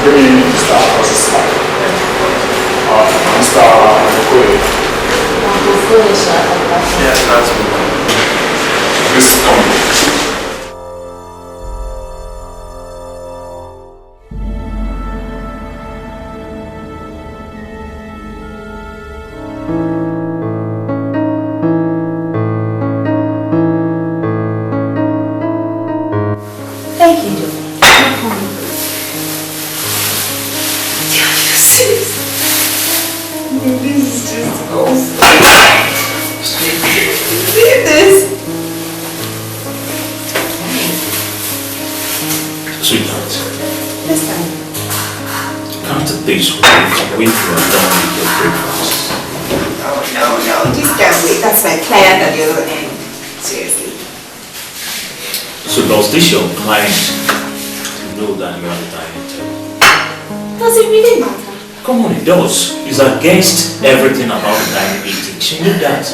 bring in Mr. Processor and Mr. Okoye. Yes, that's me. Please come. Thank you, Joe. This is just awesome. See this? Sweetheart, This time. come to this week you are done with your breakfast. Oh, no. Just can't wait. That's my client at the other end. Seriously. So does this your client know that you are the dining? Does it really matter? Come on, it does. It's against everything about the dining meeting. She knew that.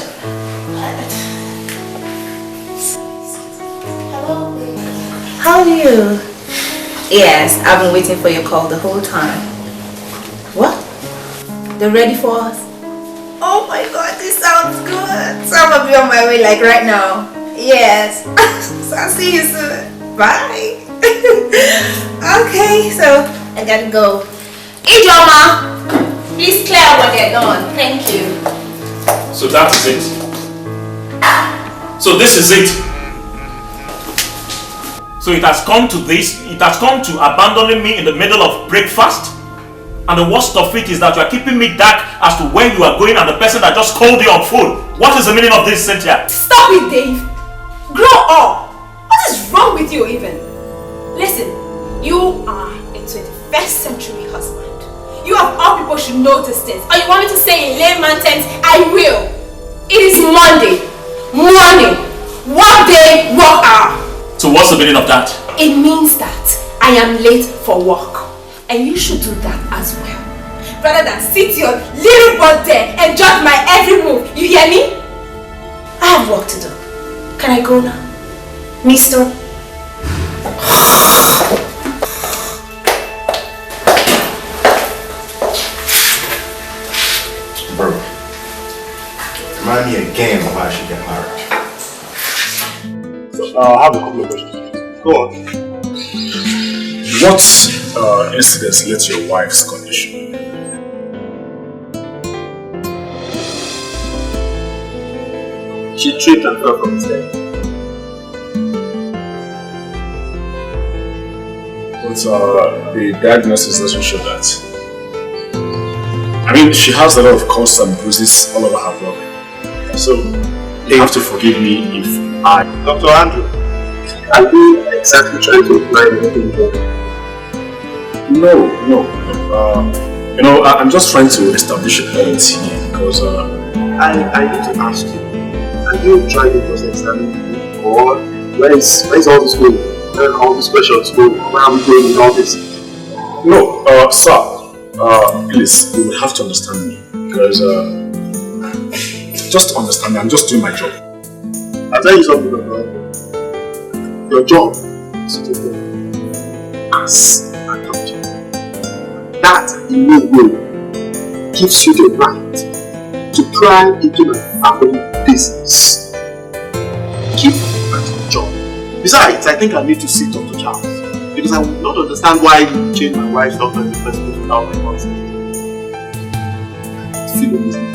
How are you? Yes, I've been waiting for your call the whole time. What? They're ready for us? Oh my god, this sounds good. So I'm gonna be on my way like right now. Yes. So I'll see you soon. Bye. Okay, so I gotta go. Ijoma, please clear what they're done. Thank you. So that is it. So this is it. So it has come to this, it has come to abandoning me in the middle of breakfast. And the worst of it is that you are keeping me dark as to where you are going and the person that just called you on phone. What is the meaning of this, Cynthia? Stop it, Dave! Grow up! What is wrong with you even? Listen, you are a 21st century husband. You of all people should notice this. Or you want me to say in layman terms, I will. It is Monday. Morning. Work day, work hour. So what's the meaning of that? It means that I am late for work. And you should do that as well. Rather than sit your little butt there and judge my every move. You hear me? I have work to do. Can I go now? Mister? Bro, remind me again of why I should get married. I have a couple of questions. Go on. What incidents led to your wife's condition? She tripped and fell from the stairs. But the diagnosis doesn't show that. I mean, she has a lot of cuts and bruises all over her body. So, you have to forgive me if I... Dr. Andrew, are you exactly trying to imply anything here? No. You know, I'm just trying to establish a point here because... I need to ask you, are you trying to cross-examine me, or where is all this going? Where are all these questions going? Where are we going with all this? No, sir. Please, you will have to understand me because just understand me, I'm just doing my job. I'll tell you something about your job is to work as a doctor. That in no way gives you the right to pry into my family business. Keep that job. Besides, I think I need to see Dr. Charles because I would not understand why you changed my wife's doctor in the first place without my consent. Feeling is not.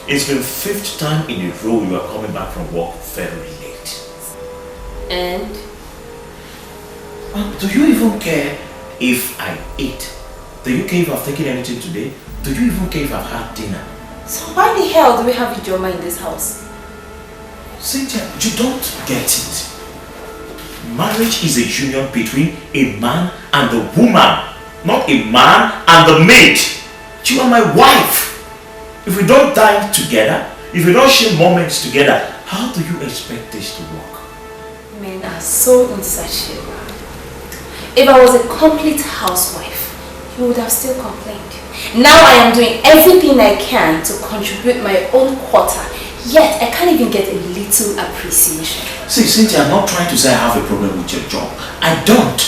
It's been 5th time in a row you are coming back from work very late. And? Do you even care if I eat? Do you care if I've taken anything today? Do you even care if I've had dinner? So why the hell do we have Ijoma in this house? Cynthia, you don't get it. Marriage is a union between a man and a woman, not a man and the maid. You are my wife. If we don't dine together, if we don't share moments together, how do you expect this to work? Men are so insatiable. If I was a complete housewife, you would have still complained. Now I am doing everything I can to contribute my own quota, yet I can't even get a little appreciation. See, Cynthia, I'm not trying to say I have a problem with your job. I don't.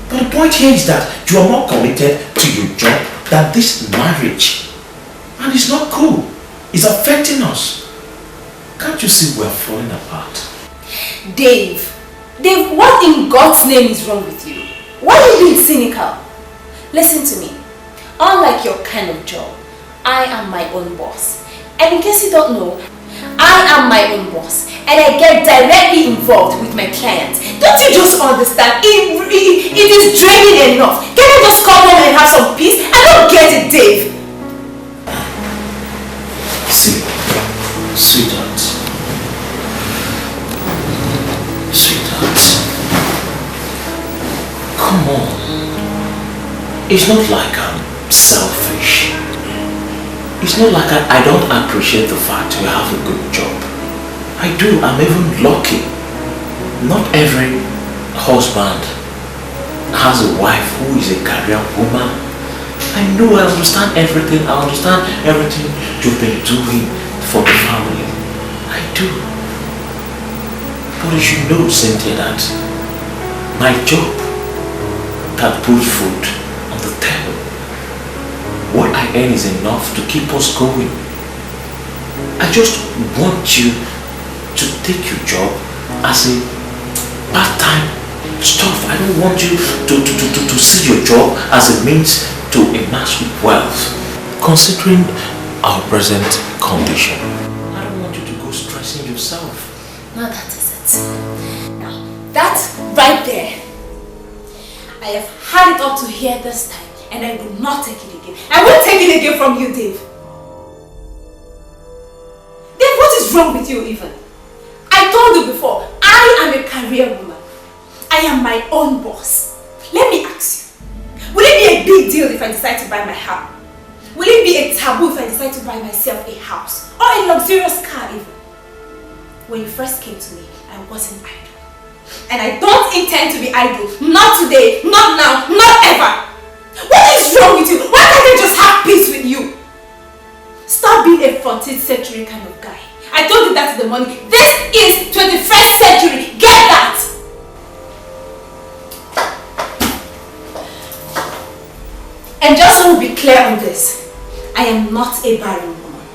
But the point here is that you are more committed to your job than this marriage. And it's not cool. It's affecting us. Can't you see we're falling apart? Dave, what in God's name is wrong with you? Why are you being cynical? Listen to me. Unlike your kind of job, I am my own boss. And in case you don't know, I am my own boss. And I get directly involved with my clients. Don't you just understand? It is draining enough. Can I just come home and have some peace? I don't get it, Dave. See, sweetheart. Sweetheart. Come on. It's not like I'm selfish. It's not like I don't appreciate the fact you have a good job. I do. I'm even lucky. Not every husband has a wife who is a career woman. I know, I understand everything. I understand everything you've been doing for the family. I do. But you should know, Cynthia, that my job that puts food on the table, what I earn is enough to keep us going. I just want you to take your job as a part-time stuff. I don't want you to see your job as a means to amass wealth. Considering our present condition, I don't want you to go stressing yourself. Now that is it. Now, that right there, I have had it up to here this time, and I will not take it again. I won't take it again from you, Dave. Dave, what is wrong with you even? I told you before, I am a career woman. I am my own boss. Let me ask you, will it be a big deal if I decide to buy my house? Will it be a taboo if I decide to buy myself a house? Or a luxurious car even? When you first came to me, I wasn't idle. And I don't intend to be idle. Not today, not now, not ever. What is wrong with you? Why can't I just have peace with you? Stop being a 14th century kind of guy. I told you that's the money. This is 21st century. Get that! And just so we'll be clear on this, I am not a barren woman.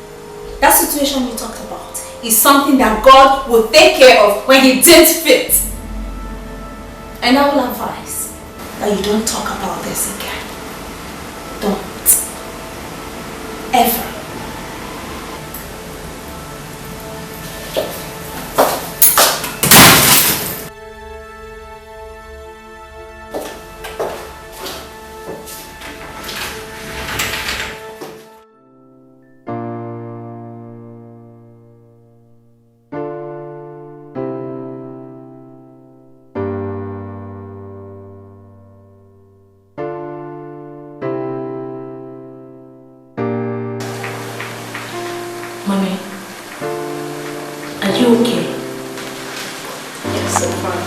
That situation you talked about is something that God will take care of when He deems fit. And I will advise that you don't talk about this again. Don't. Ever. Mommy, are you okay? Yes, I'm fine.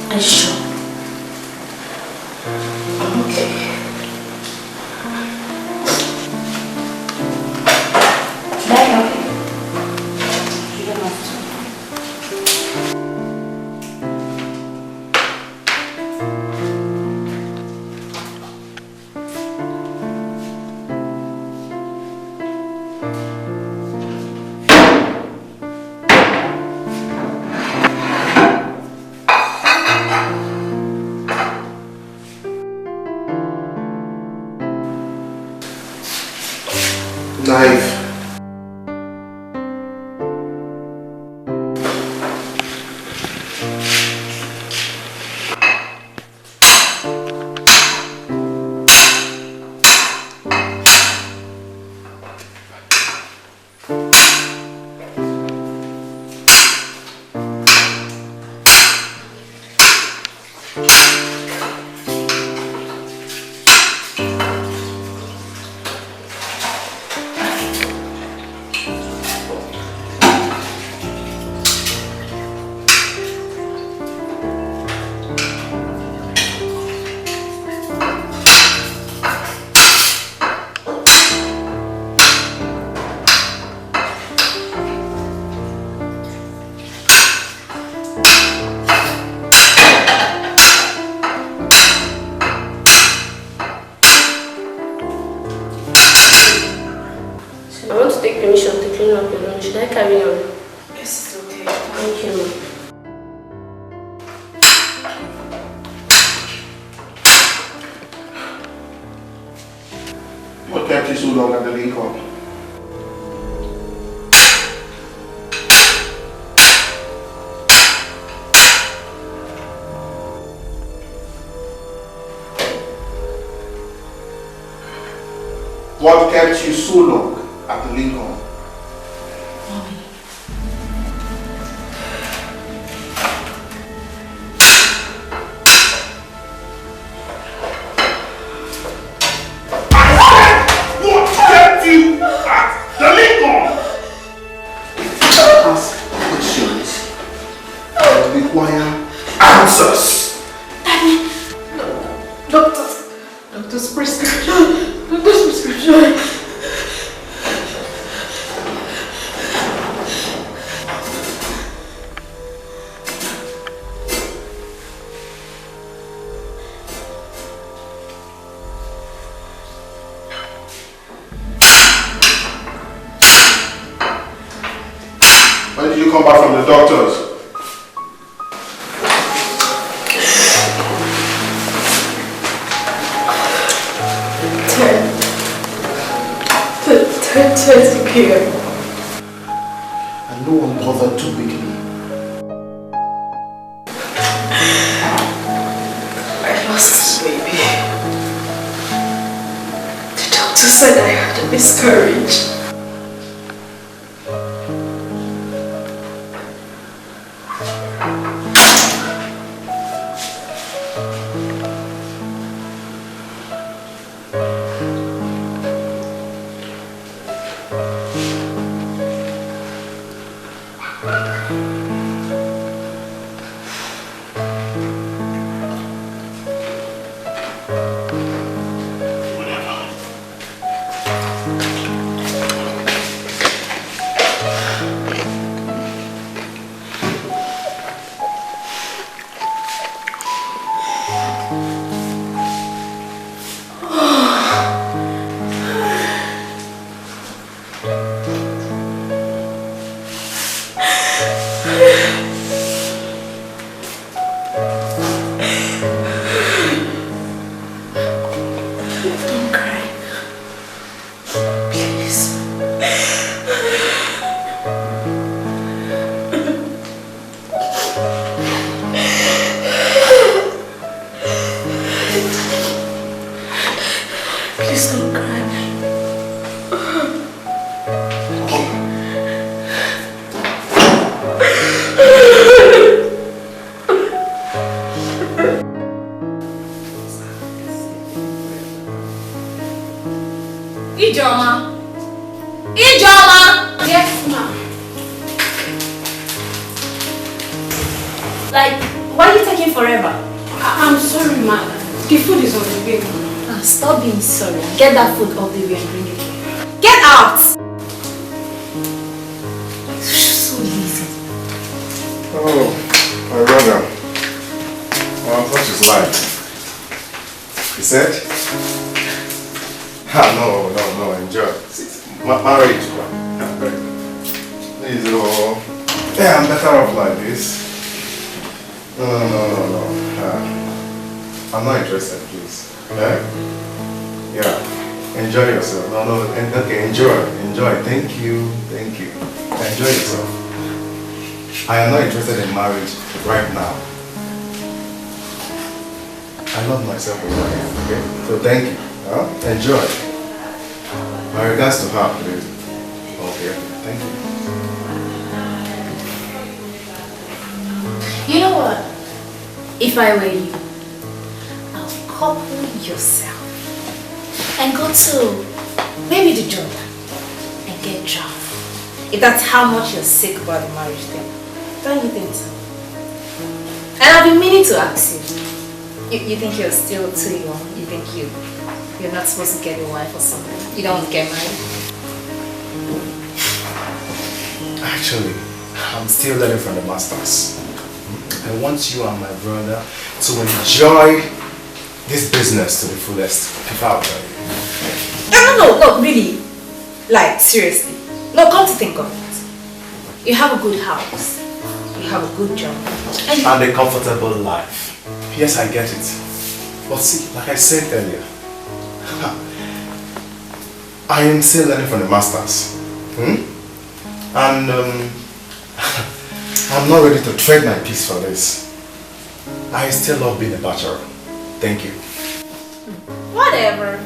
Are you sure? I'm okay. Should I help you? You don't have to. Knife. I want to take permission to clean up your room. Should I carry on? Yes, it's okay. Thank you. What kept you so long at the Lincoln? What kept you so long at the Lincoln? What kept you at the Lincoln? Ask questions and require answers. Doctor's prescription. Doctor's prescription. When did you come back from the doctors? Ten p.m. And no one bothered to wake me. I lost this baby. The doctor said I had a miscarriage. Ijoma! Ijoma! Yes, ma'am. Like, why are you taking forever? I'm sorry, ma'am. The food is on the way. Stop being sorry. Get that food off the way and bring it here. Get out! So lazy. Oh, my brother. Well, what is life? He said? No, enjoy. Marriage. Please, oh. Yeah, I'm better off like this. No. I'm not interested, please. Okay? Yeah. Enjoy yourself. No. Okay, enjoy. Thank you. Enjoy yourself. I am not interested in marriage right now. I love myself where I am, okay? So thank you. Enjoy. My regards to her, please. Okay, thank you. You know what? If I were you, I'll couple yourself and go to maybe the Jordan and get drowned. If that's how much you're sick about the marriage thing. Don't you think so? And I've been meaning to ask you. You think you're still too young? You think you're not supposed to get a wife or something? You don't want to get married? Actually, I'm still learning from the masters. I want you and my brother to enjoy this business to the fullest. If I'll tell you. No, really. Like, seriously. No, come to think of it. You have a good house. You have a good job. And a comfortable life. Yes, I get it. But see, like I said earlier, I am still learning from the masters. And I'm not ready to trade my peace for this. I still love being a bachelor. Thank you. Whatever.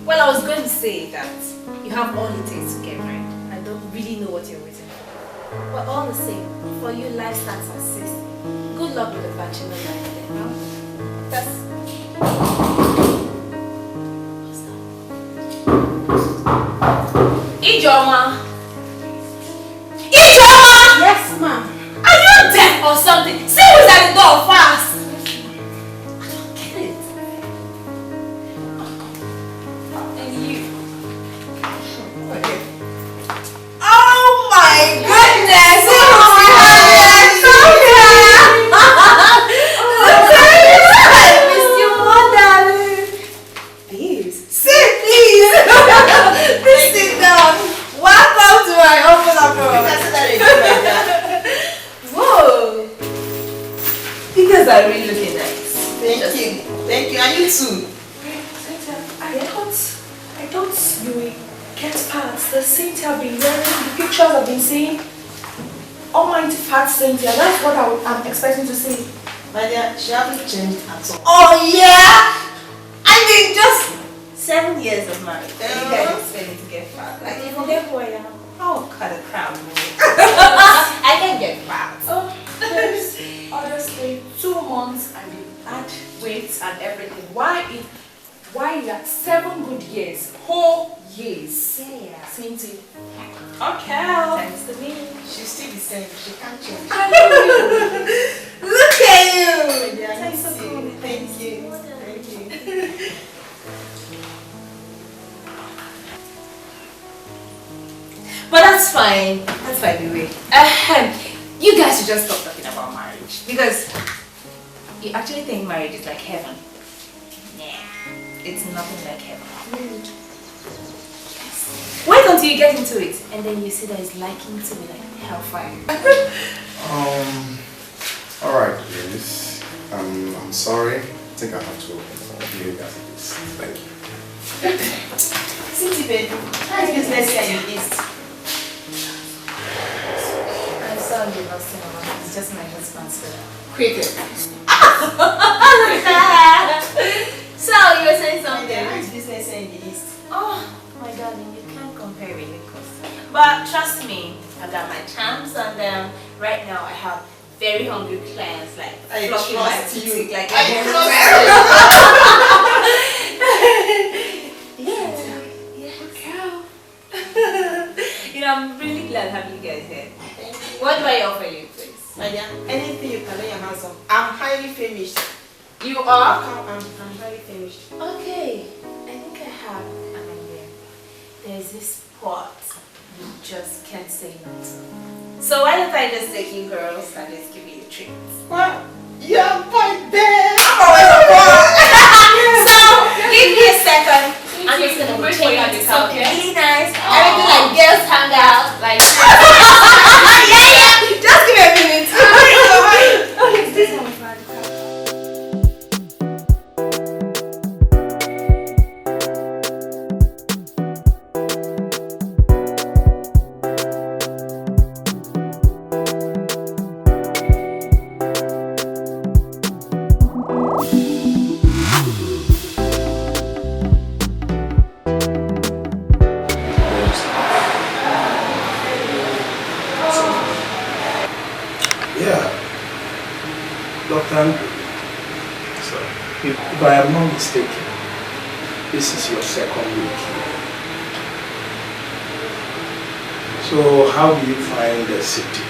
Well, I was going to say that you have all it takes to get married. I don't really know what you're waiting for. But all the same, for you, life starts at 60. Good luck with the bachelor life then, huh? That's... Ijoma! Ijoma! Yes, ma'am. Are you deaf or something? See who's at the door fast! I don't get it. And you? Okay. Oh my goodness! I missed you more, darling. Please. Sit, please. Please sit down. Welcome to my open Whoa. Because I really looking nice. Thank you, and you too. I thought you would get parts. The Cynthia I've been wearing, the pictures I've been seeing. Almighty fat Cynthia, that's what I'm expecting to see. My dear, she hasn't changed at all. Oh yeah? I mean just 7 years of marriage. You guys expect me to get fat. Like you forget who I am. I'll cut a crown. I can get fat. Oh, yes. Honestly, 2 months and you add weight and everything. Why that 7 good years, whole years? Yeah. Cynthia. Okay. Thanks to me. She's still the same. She can't change. Look at you. Thank you. But that's fine. That's by the way. You guys should just stop talking about marriage because you actually think marriage is like heaven. Nah, it's nothing like heaven. Yes. Wait until you get into it, and then you see that it's liking to be like hellfire. All right, please. I'm sorry. I think I have to leave you guys at this. Thank you. Cynthia, baby, how is business here in the East? I'm sorry you lost him. It's just my husband's brother. Quicker. So you were saying something? How is business here in the East? Oh my darling, you can't compare really close. But trust me, I've got my charms on them. Right now I have very hungry clients like I flocking my trust you. boutique like I trust yeah. Okay. I'm really glad having you guys here. Thank you. What do I offer you, please? My dear, anything you can lay your hands on. I'm highly famished. You are? I'm highly famished. Okay, I think I have an idea. There's this pot you just can't say no to. So why don't I just take you girls and just give you a treat? What? Yeah, my bed! So, give me a second. I'm just gonna wait for take you at you the to top, something yeah? really nice. Everything like girls hang out. Like yeah. Just give me a minute. Okay, this is my friend. If I am not mistaken, this is your second week here. So how do you find the city?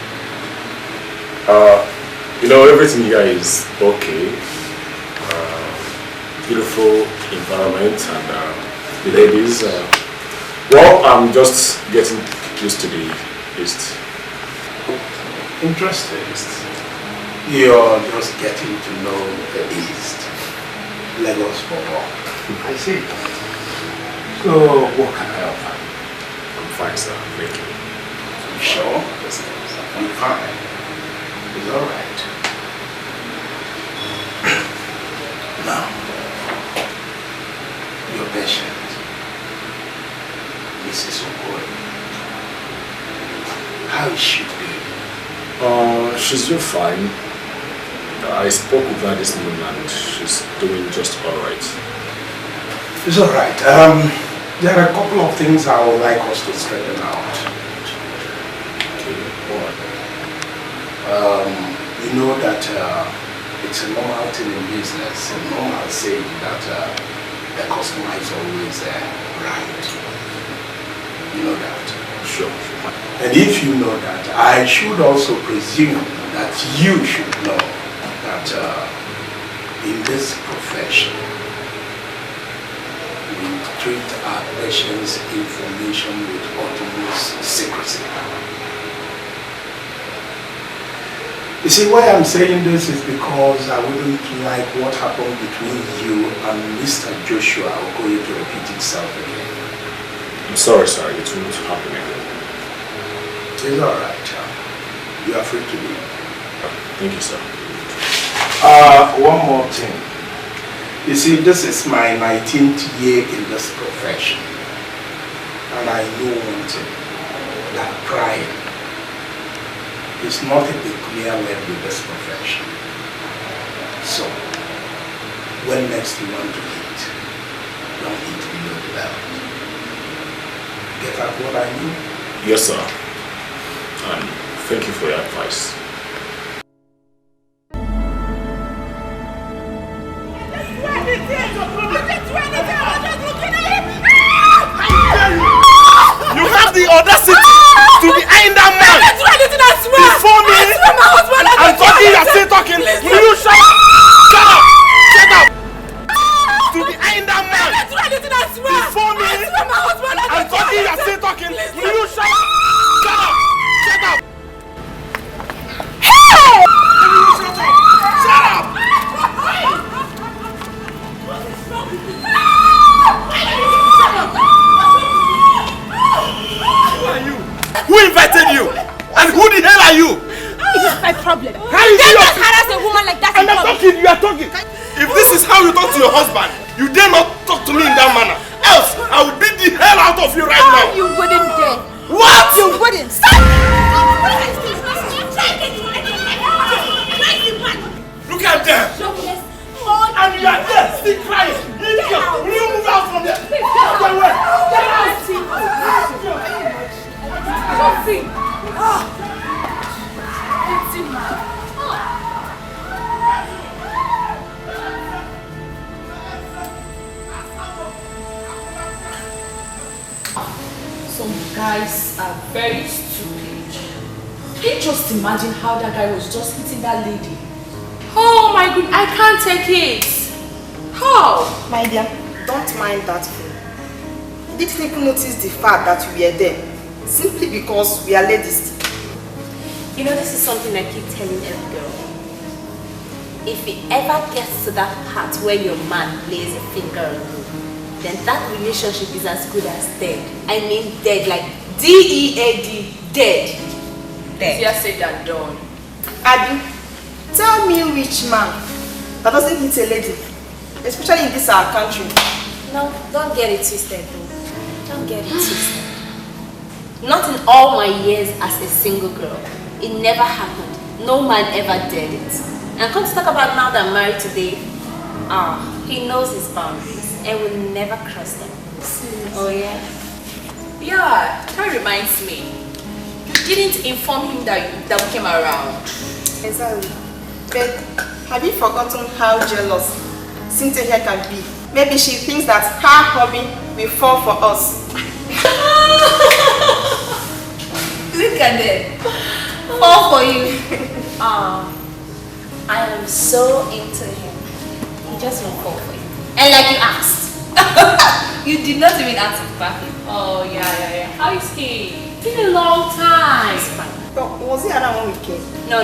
Everything here is okay. Beautiful environment and the ladies. Well, I'm just getting used to the East. Interesting. You're just getting to know the East. Lagos for work. I see. So, what can I offer? I'm fine, sir. Thank you. You sure? I'm fine. It's alright. Now, your patient, Mrs. Okoye. How is she doing? She's doing fine. I spoke with her this morning and she's doing just alright. It's alright. There are a couple of things I would like us to straighten out. Okay, what? You know that it's a normal thing in business, a normal saying that the customer is always right. You know that? Sure. And if you know that, I should also presume that you should know that in this profession, we treat our patients' information with utmost secrecy. You see, why I'm saying this is because I wouldn't like what happened between you and Mr. Joshua Okoye to repeat itself again. I'm sorry, sir. It won't happen again. It's alright. You are free to leave. Thank you, sir. One more thing. You see, this is my 19th year in this profession. And I know one thing, that pride is not a peculiar word with this profession. So, when next you want to eat, don't eat below the belt. Get out what I mean? Yes, sir. And thank you for your advice. You have the audacity to be eyeing that man before me and talking, you're still talking. Will you shut up? Shut up! Shut up! To be eyeing that man before me and talking, you're still talking. Will you shut up? Shut up! Shut up! Hey! Will you shut up? Shut up! What is wrong with you? Shut up! Who are you? Who invited you? And who the hell are you? It is my problem. How is You your... just harass a woman like that. I'm not talking, you are talking. If this is how you talk to your husband, you dare not talk to me in that manner. Else, I will beat the hell out of you right now. You wouldn't dare. What? You wouldn't. Stop! Look at them. And you are there, still crying. Will you move out from there? Get away. Get out. So some guys are very stupid. Can you just imagine how that guy was just hitting that lady? Oh my god, I can't take it. How? My dear, don't mind that fool. He didn't even notice the fact that we were there, simply because we are ladies. You know, this is something I keep telling every girl. If it ever gets to that part where your man lays a finger on you, then that relationship is as good as dead. I mean dead, like D-E-A-D, dead. Easier said than done. Abby, tell me which man that doesn't hit a lady, especially in this our country. No, don't get it twisted though. Don't get it twisted. Not in all my years as a single girl. It never happened. No man ever did it. And come to talk about now that I'm married today, he knows his boundaries and will never cross them. Oh yeah? Yeah, that reminds me. You didn't inform him that we came around. Exactly. But have you forgotten how jealous Cynthia here can be? Maybe she thinks that her hobby will fall for us. Look at them. Fall for you. I am so into him. He just won't fall for you. And like you asked. You did not even ask him back. Oh, yeah. How is he? It's been a long time. It's fine. But was he around when we came? No.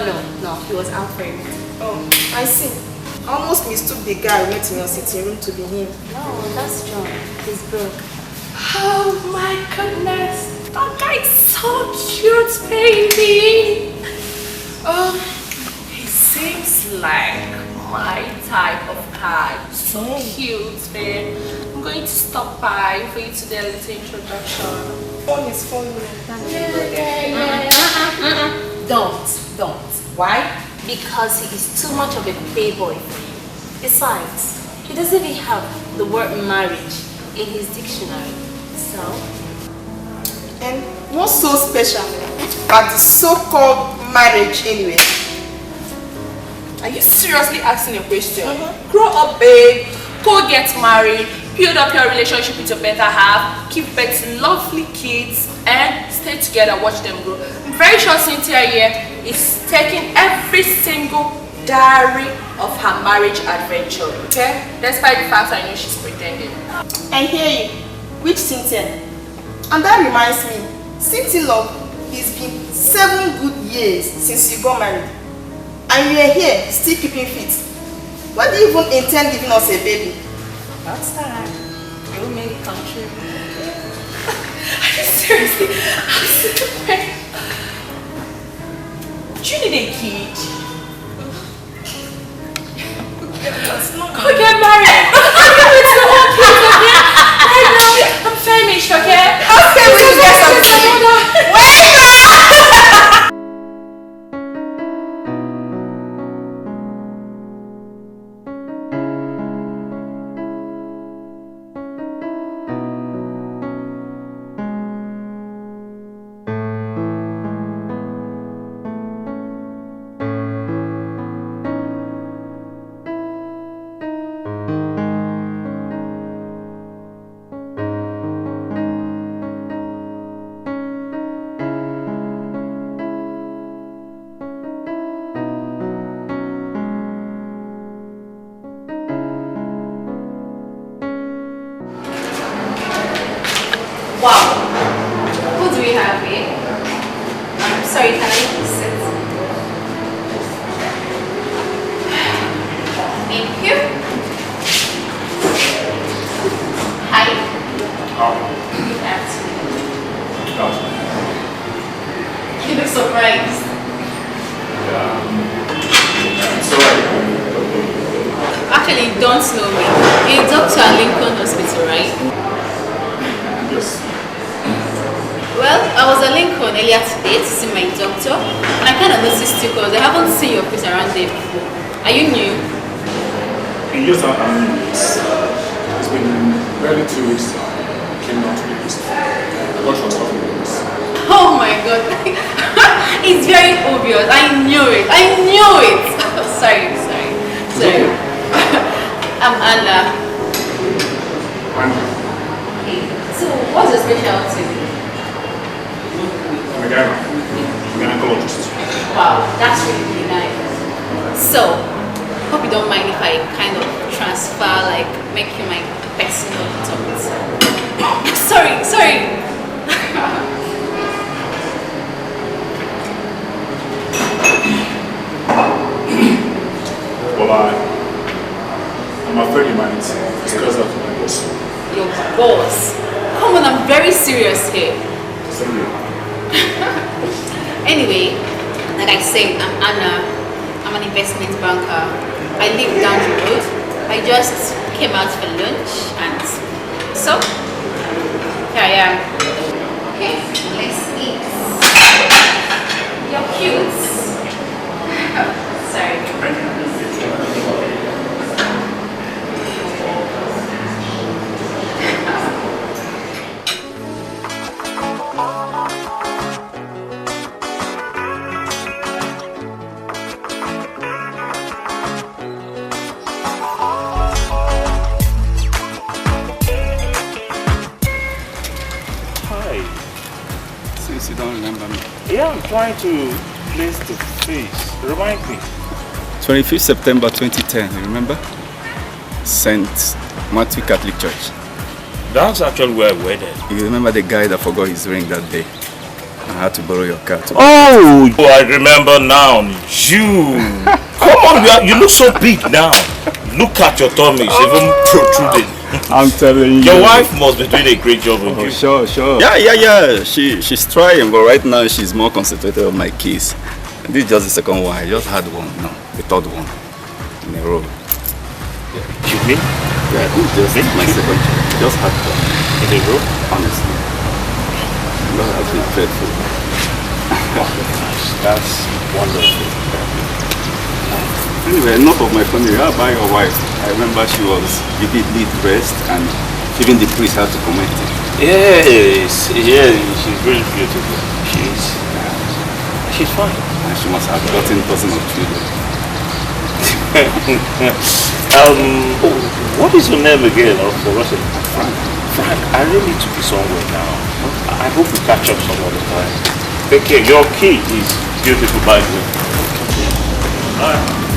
He was out for a meeting. Oh, I see. I almost mistook the guy we met in your sitting room to be him. No, that's John. He's broke. Oh my goodness. That guy is so cute, baby. He seems like my type of guy. So cute, babe. I'm going to stop by for you to do a little introduction. Phone is phone. Don't. Why? Because he is too much of a playboy for you. Besides, he doesn't even have the word marriage in his dictionary. So? And what's so special about the so-called marriage anyway? Are you seriously asking a question? Grow up, babe. Go get married. Build up your relationship with your better half. Keep birth to lovely kids. And stay together, watch them grow. I'm very sure Cynthia here is taking every single diary of her marriage adventure. Okay? Despite the fact I know she's pretending. I hear you. Which Cynthia? And that reminds me, Cynthia love, it's been 7 good years since you got married. And you are here, still keeping fit. When do you even intend giving us a baby? That's time. You will make it come true. Are you seriously? Do you need a kid? Go get married. Give it to all kids, okay? Right now, I'm famished, okay? Okay, we will get something. Wait! Wow. Who do we have here? I'm sorry, can I please sit? Thank you. Hi. Good afternoon. You look surprised. Actually, you don't know me. You're a doctor at Lincoln Hospital, right? Yes. Well, I was at Lincoln earlier today to see my doctor, and I kind of noticed you because I haven't seen your face around there before. Are you new? Yes, I'm new. It's been barely 2 weeks. I came down to the east. I got your stuff in this. Oh my god. It's very obvious. I knew it. Sorry. I'm Anna. Anna. Okay. So, what's your specialty? I'm a gynecologist. Wow, that's really nice. So, hope you don't mind if I kind of transfer, like, make you my personal doctor. Sorry. Well, I'm afraid you might discuss that with my boss. Your boss? Come on, I'm very serious here. Anyway, like I said, I'm Anna. I'm an investment banker. I live down the road. I just came out for lunch and so here I am. Okay, let's eat. You're cute. Sorry. You don't remember me? Yeah, I'm trying to place the face. Remind me. 25th September 2010, you remember? St. Matthew Catholic Church. That's actually where I wedded. You remember the guy that forgot his ring that day? I had to borrow your car. Oh, I remember now. You. Come on, you look so big now. Look at your tummy, it's even protruding. I'm telling you. Your wife must be doing a great job with you. Sure. Yeah. She's trying, but right now she's more concentrated on my kids. And this is just the second one. I just had one now, the third one in a row. Yeah. You mean? Yeah, this is just my second child. Just had one. In a row? Honestly. God has been faithful. That's wonderful. Anyway, enough of my family. How about your wife? I remember she was vividly dressed and even the priest had to comment it. Yes, she's really beautiful. She's fine. And she must have gotten dozens of children. What is your name again? I've forgotten. Frank, I really need to be somewhere now. I hope we catch up some other time. Take care. Your kid is beautiful, by the way. All right.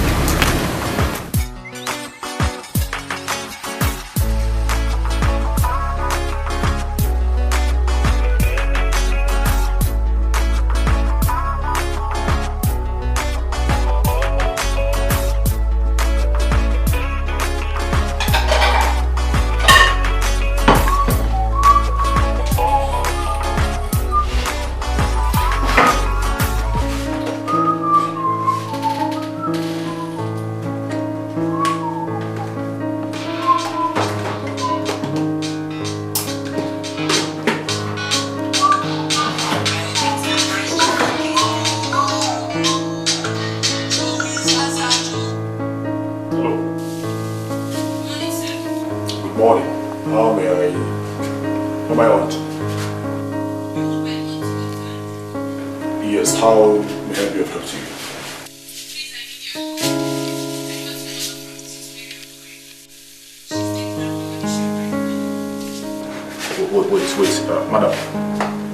Madam,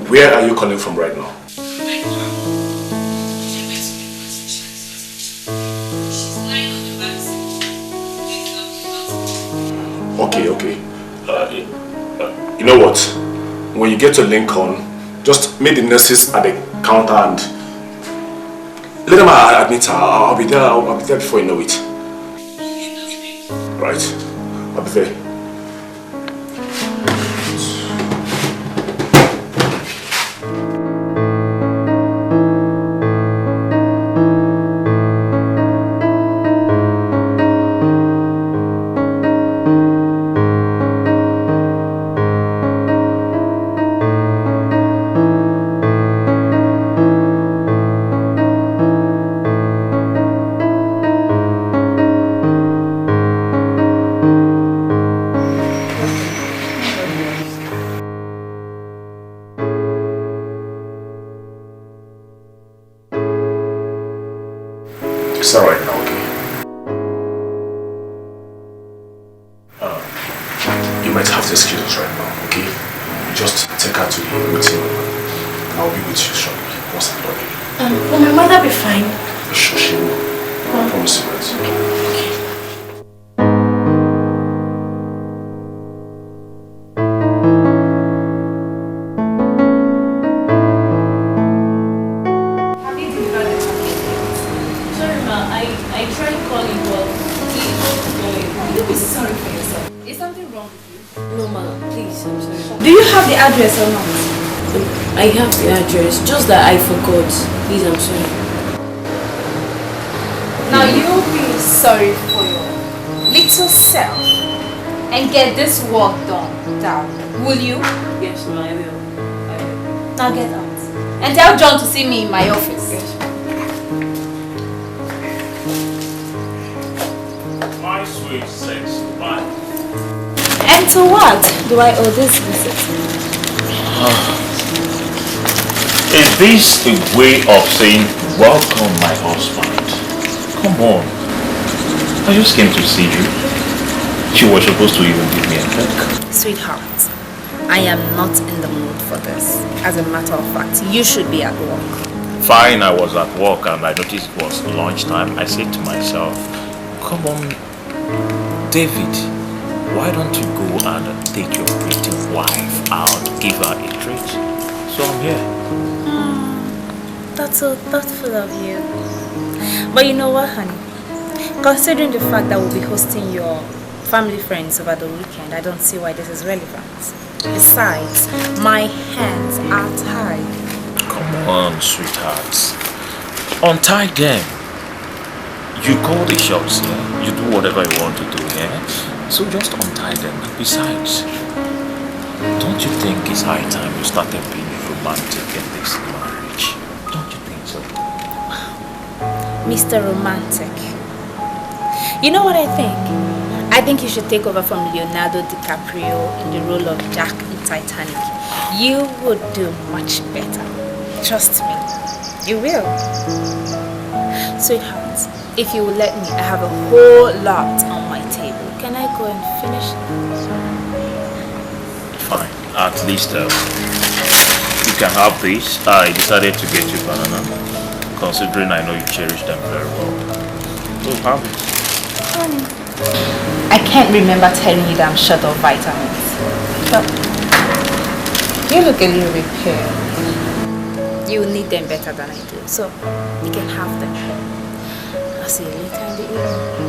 where are you calling from right now? Okay. You know what? When you get to Lincoln, just meet the nurses at the counter and let them admit her. I'll be there before you know it. Right. I'll be there. It's alright now, okay? You might have to excuse us right now, okay? Just take her to the meeting room. I'll be with you shortly once I'm done. Will my mother be fine? Sure, she will. I promise you that. Okay. Do you have the address or not? I have the address, just that I forgot. Please, I'm sorry. Now you'll be sorry for your little self and get this work done. Will you? Yes, ma, I will. Now get out. And tell John to see me in my office. Yes, My sweet sex, bye. And to what do I owe this visit? Is this a way of saying, welcome my husband? Come on. I just came to see you. You were supposed to even give me a hug. Sweetheart, I am not in the mood for this. As a matter of fact, you should be at work. Fine, I was at work and I noticed it was lunchtime. I said to myself, come on, David, why don't you go and take your pretty wife out, give her a treat? So I'm here. That's so thoughtful of you. But you know what, honey? Considering the fact that we'll be hosting your family friends over the weekend, I don't see why this is relevant. Besides, my hands are tied. Come on, sweethearts. Untie them. You call the shots here. Yeah? You do whatever you want to do here. Yeah? So just untie them. And besides, don't you think it's high time you started being romantic in this marriage? Don't you think so? Mr. Romantic. You know what I think? I think you should take over from Leonardo DiCaprio in the role of Jack in Titanic. You would do much better. Trust me. You will. Sweetheart, if you will let me, I have a whole lot on my table. Can I go and finish? Fine. At least you can have this. I decided to get you banana, considering I know you cherish them very well. So have it. I can't remember telling you that I'm short of vitamins. But you look a little bit pale. You will need them better than I do, so you can have them. I'll see you later in the evening.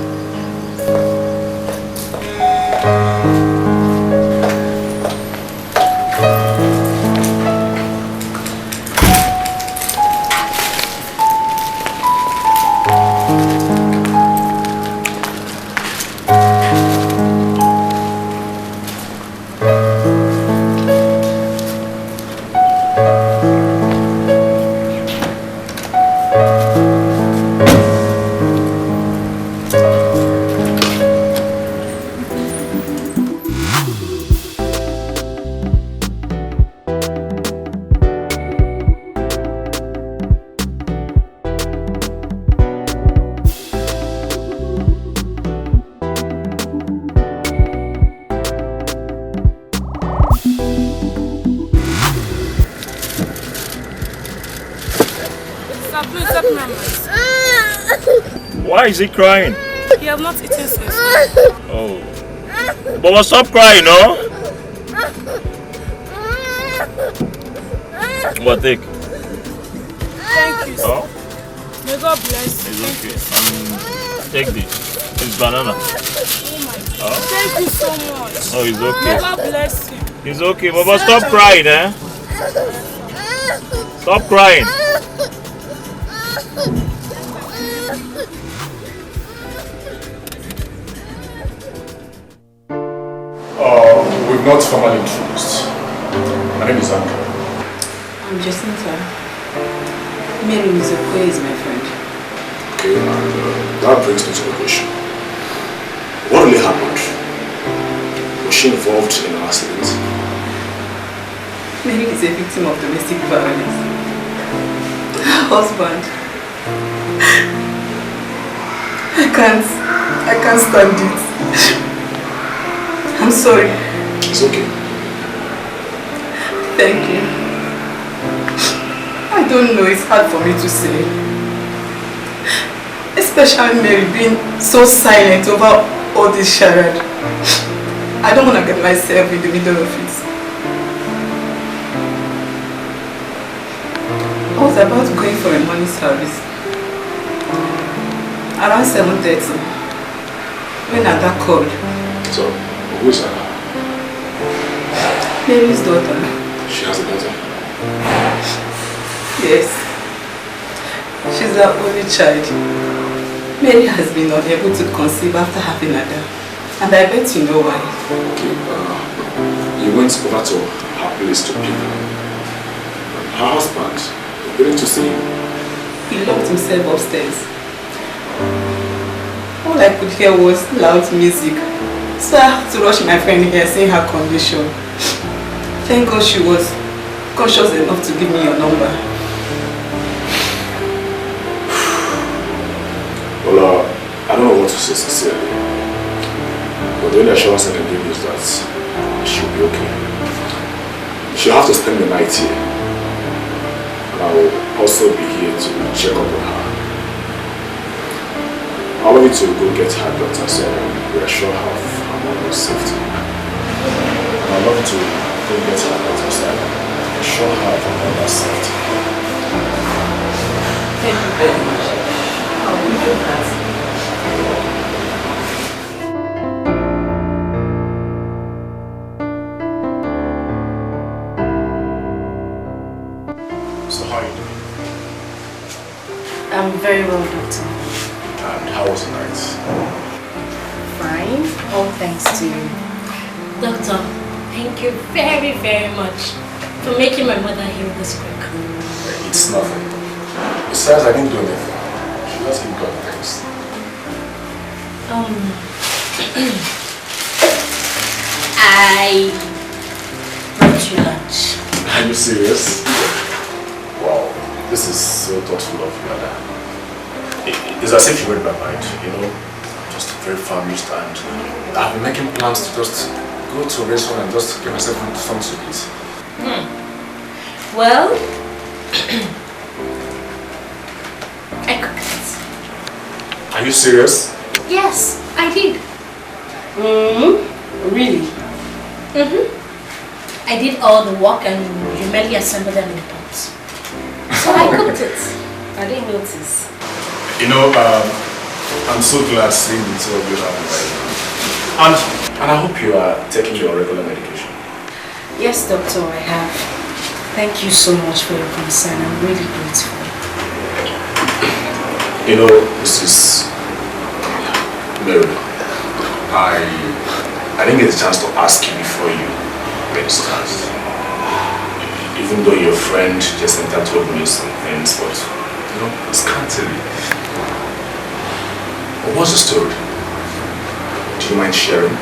Why is he crying? You have not eaten since. Oh. But stop crying, no? What, take? Thank you. Oh? May God bless you. It's okay. Take this. It's banana. Oh? Thank you so much. Oh, it's okay. May God bless you. It's okay, Baba. Stop crying, eh? Stop crying. We've not formally introduced. My name is Anka. I'm Jacinta. Mary Miss Okoye is my friend. Okay, and that brings me to the question. What really happened? Was she involved in an accident? Mary is a victim of domestic violence. Her husband. I can't stand it. I'm sorry. It's okay. Thank you. don't know, it's hard for me to say. Especially Mary being so silent over all this charade. I don't want to get myself in the middle of it. I was about going for a morning service. Around 7:30. When Ada called. So, who is Ada? Mary's daughter. She has a daughter? Yes. She's our only child. Mary has been unable to conceive after having Ada. And I bet you know why. Okay, you went over to her place to pick her. Her husband, willing to see him? He locked himself upstairs. All I could hear was loud music. So I had to rush my friend here seeing her condition. Thank God she was conscious enough to give me your number. Well, I don't know what to say sincerely. But the only assurance I can give you is that she'll be okay. She'll have to spend the night here. And I will also be here to check up on her. I'll want you to go get her daughter so I can reassure her of her mother's safety. And I'd love you to go get her daughter so I can reassure her of her mother's safety. Thank you very much. I will do that. So how are you doing? I'm very well, doctor. And how was the night? Fine, all thanks to you. Doctor, thank you very, very much for making my mother heal this quick. It's nothing. Besides, I didn't do anything. She just give God thanks. I brought you lunch. Are you serious? Wow, this is so thoughtful of you, Ada. It's as if you read my mind, you know. I'm just very famished and I've been making plans to just go to a restaurant and just get myself something to eat. Well, I cooked it. Are you serious? Yes, I did. Really? I did all the work and you merely assembled them in pots. So I cooked it. I didn't notice. You know, I'm so glad seeing the two of you happy right now. And I hope you are taking your regular medication. Yes, doctor, I have. Thank you so much for your concern. I'm really grateful. You know, Mrs. Mary, I didn't get a chance to ask you before you made stars. Even though your friend Jacinta told me some things, but you know, it's scantily. What's the story? Do you mind sharing?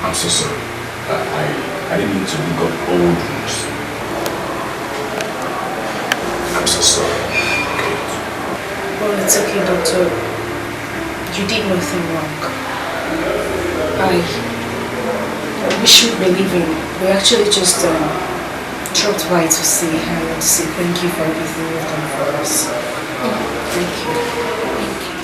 I'm so sorry. I didn't mean to dig up old wounds. I'm so sorry. Okay. Well, it's okay, doctor. You did nothing wrong. We should believe in. We actually just dropped by to say hi and to say thank you for everything you've done for us. Thank you. Thank you.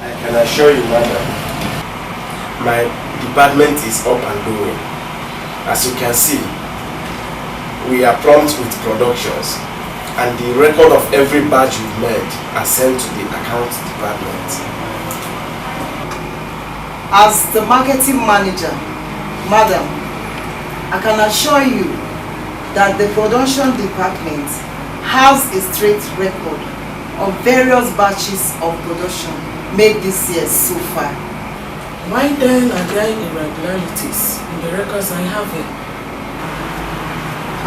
I can assure you, madam, my department is up and going. As you can see, we are prompt with productions, and the record of every batch you've made are sent to the accounts department. As the marketing manager, madam, I can assure you that the production department has a strict record of various batches of production made this year so far. Why then are there irregularities in the records I have here?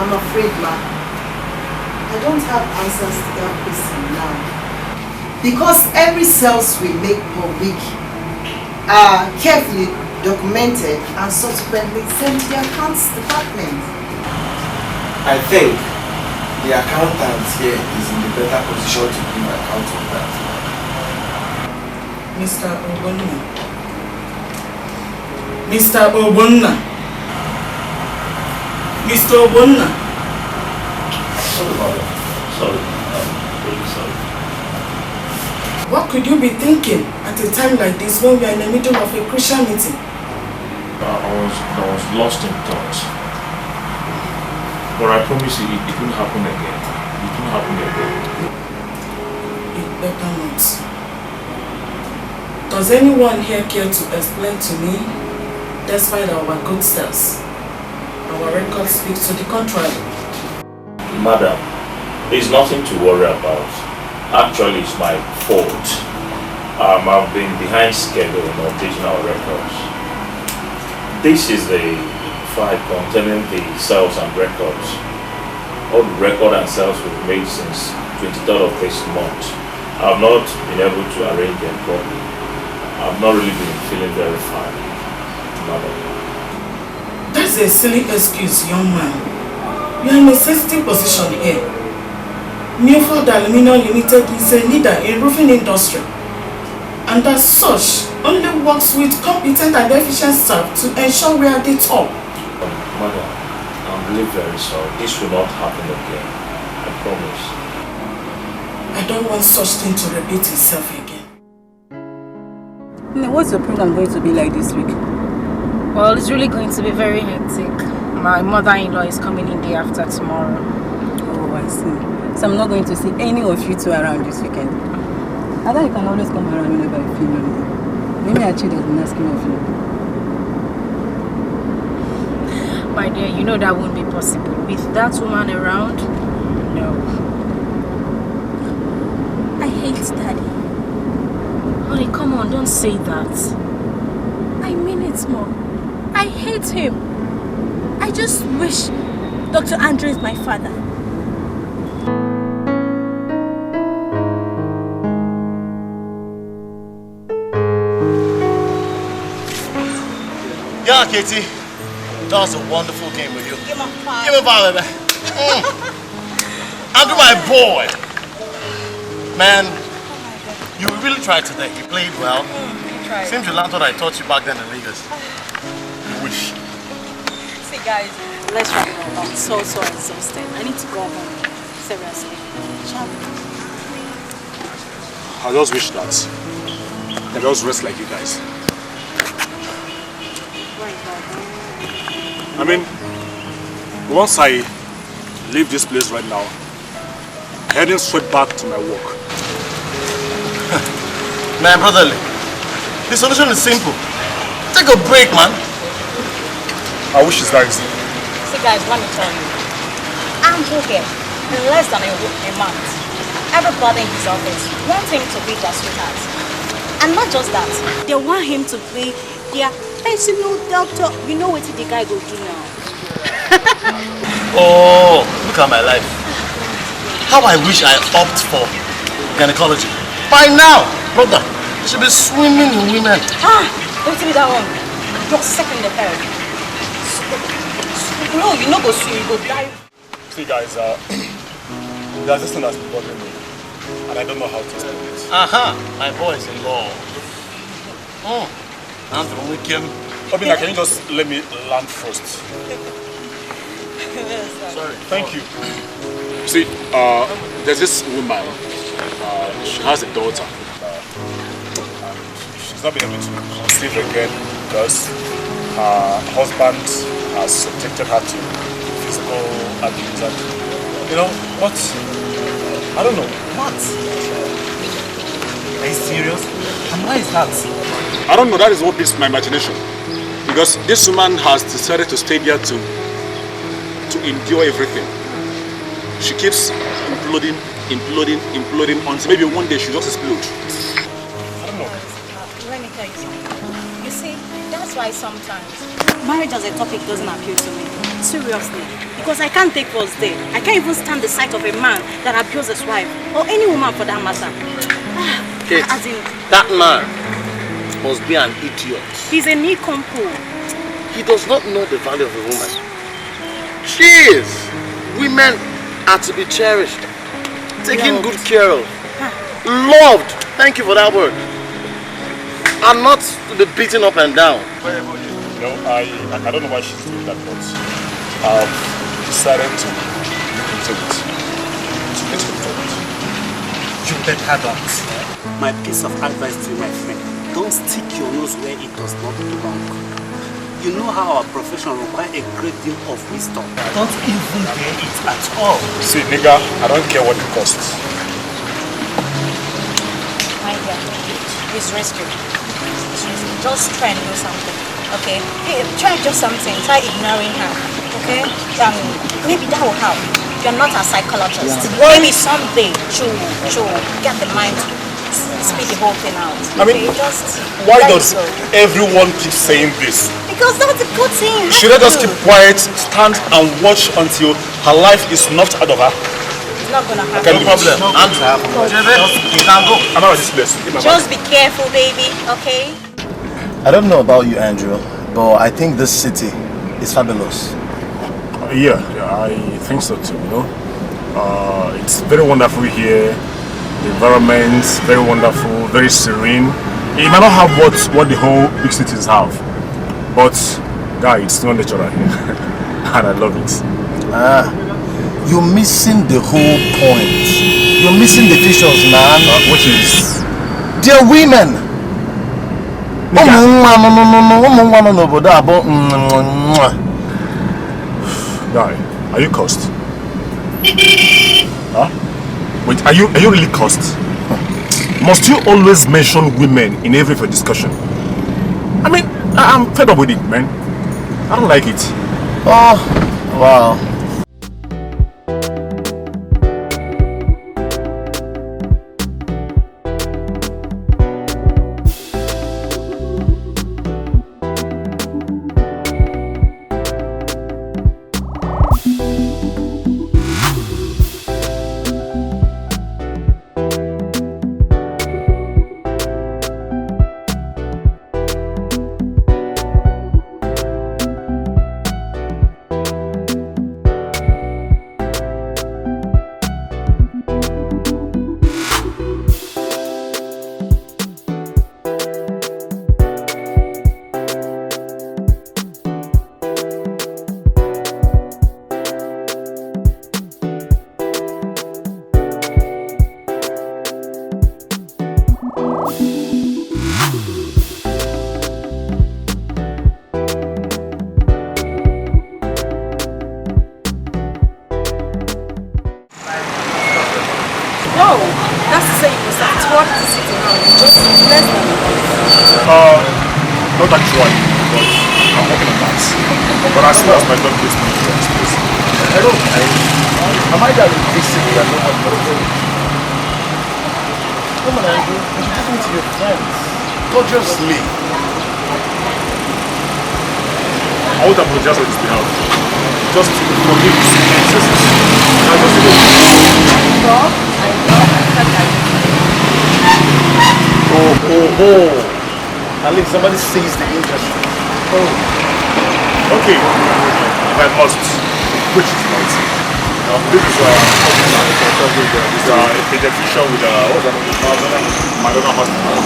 I'm afraid, ma, I don't have answers to that question now. Because every sales we make per week are carefully documented and subsequently sent to the accounts department. I think the accountant here is in the better position to give account of that. Mr. Okoye, Mr. Obonna. Mr. Obonna. Sorry about that. Sorry. I'm really sorry. What could you be thinking at a time like this when we are in the middle of a crucial meeting? I was lost in thought. But I promise you, it won't happen again. It won't happen again. It better not. Does anyone here care to explain to me, despite our good selves, our record speaks to the contrary? Madam, there's nothing to worry about. Actually, it's my fault. I've been behind schedule in updating our records. This is the file containing the sales and records. All the record and sales we've made since 23rd of this month. I've not been able to arrange them properly. I've not really been feeling very fine, madam. That's a silly excuse, young man. You are in a sensitive position here. Newfield Aluminium Limited is a leader in roofing industry, and as such, only works with competent and efficient staff to ensure we are at the top. Madam, I'm really very sorry. This will not happen again. I promise. I don't want such thing to repeat itself again. What's your program going to be like this week? Well, it's really going to be very hectic. My mother-in-law is coming in day after tomorrow. Oh, I see. So I'm not going to see any of you two around this weekend. I thought you can always come around whenever you feel lonely. Maybe I should have been asking of you. My dear, you know that won't be possible. With that woman around, no. I hate Daddy. Honey, come on, don't say that. I mean it, Mom. I hate him. I just wish Dr. Andrew is my father. Yeah, Katie. That was a wonderful game with you. Give me 5. Give me 5, baby. Andrew, my boy. Man, you really tried today. You played well. Seems you learned what I taught you back then in Lagos. You wish. See, guys, let's wrap it up. I'm so exhausted. I need to go home. Seriously. I just wish that I just rest like you guys. I mean, once I leave this place right now, heading straight back to my work. Man, brotherly, the solution is simple. Take a break, man. I wish it's that easy. See, guys, let me tell you. Andrew here, in less than a month, everybody in his office wants him to be their sweetheart. And not just that, they want him to be their personal doctor. You know what the guy go do now? Oh, look at my life. How I wish I opt for gynecology. By now, brother, you should be swimming in women. Don't tell me that one. You're second the third. No, you not go swim, you go die. See guys, there's this thing that's been bothering me, and I don't know how to explain it. My boy is in love. Andrew, we came. Obina, can you just let me land first? Sorry. Thank you. See, there's this woman. She has a daughter. She's not been able to conceive again because her husband has subjected her to physical abuse. And, you know what? I don't know. What? Are you serious? And why is that? I don't know. That is what beats my imagination. Because this woman has decided to stay there to endure everything. She keeps imploding until maybe one day she'll just explode. I don't know. Let me tell you something. You see, that's why sometimes marriage as a topic doesn't appeal to me. Seriously. Because I can't take first day. I can't even stand the sight of a man that abuses his wife. Or any woman for that matter. As in, that man must be an idiot. He's a Nikompo. He does not know the value of a woman. Jeez! Women are to be cherished, taken good care of, loved. Thank you for that word. And not to be beaten up and down. You know, I don't know why she's doing that, but I've decided to do it. You better don't. My piece of advice to you, my friend, don't stick your nose where it does not belong. You know how our profession requires a great deal of wisdom. Don't even dare it at all. See, nigga, I don't care what it costs. My dear, it's risky. Just try and do something, okay? Hey, try just something. Try ignoring her, okay? Maybe that will help. You're not a psychologist. Yeah. Maybe someday she'll get the mind to speak the whole thing out. I mean, why does everyone keep saying this? Because that's a good thing. Should I just keep quiet, stand and watch until her life is knocked out of her? It's not gonna happen. Okay, no problem. You can go. I'm out of this place. Just be careful, baby, okay? I don't know about you, Andrew, but I think this city is fabulous. Yeah, I think so too, you know. It's very wonderful here. The environment, very wonderful, very serene. It might not have what the whole big cities have, but guy, it's still natural here. And I love it. You're missing the whole point. You're missing the features, man. Which is? They're women. Guy, are you cursed? Huh? Wait, are you really cursed? Must you always mention women in every discussion? I mean, I'm fed up with it, man. I don't like it. Oh, wow. Not actually, but I'm working on that. But as soon as my dog gets me to this place. Hello, am I that basic that no one knows? Come on, Andrew, you're talking to your friends, not just me. I won't apologize on his behalf. Just forgive his excesses. I just Bob, I know I thought that. Oh. At least somebody sees the industry. Oh. Okay. If I must, which is not. This is a pediatrician with Madonna Hospital.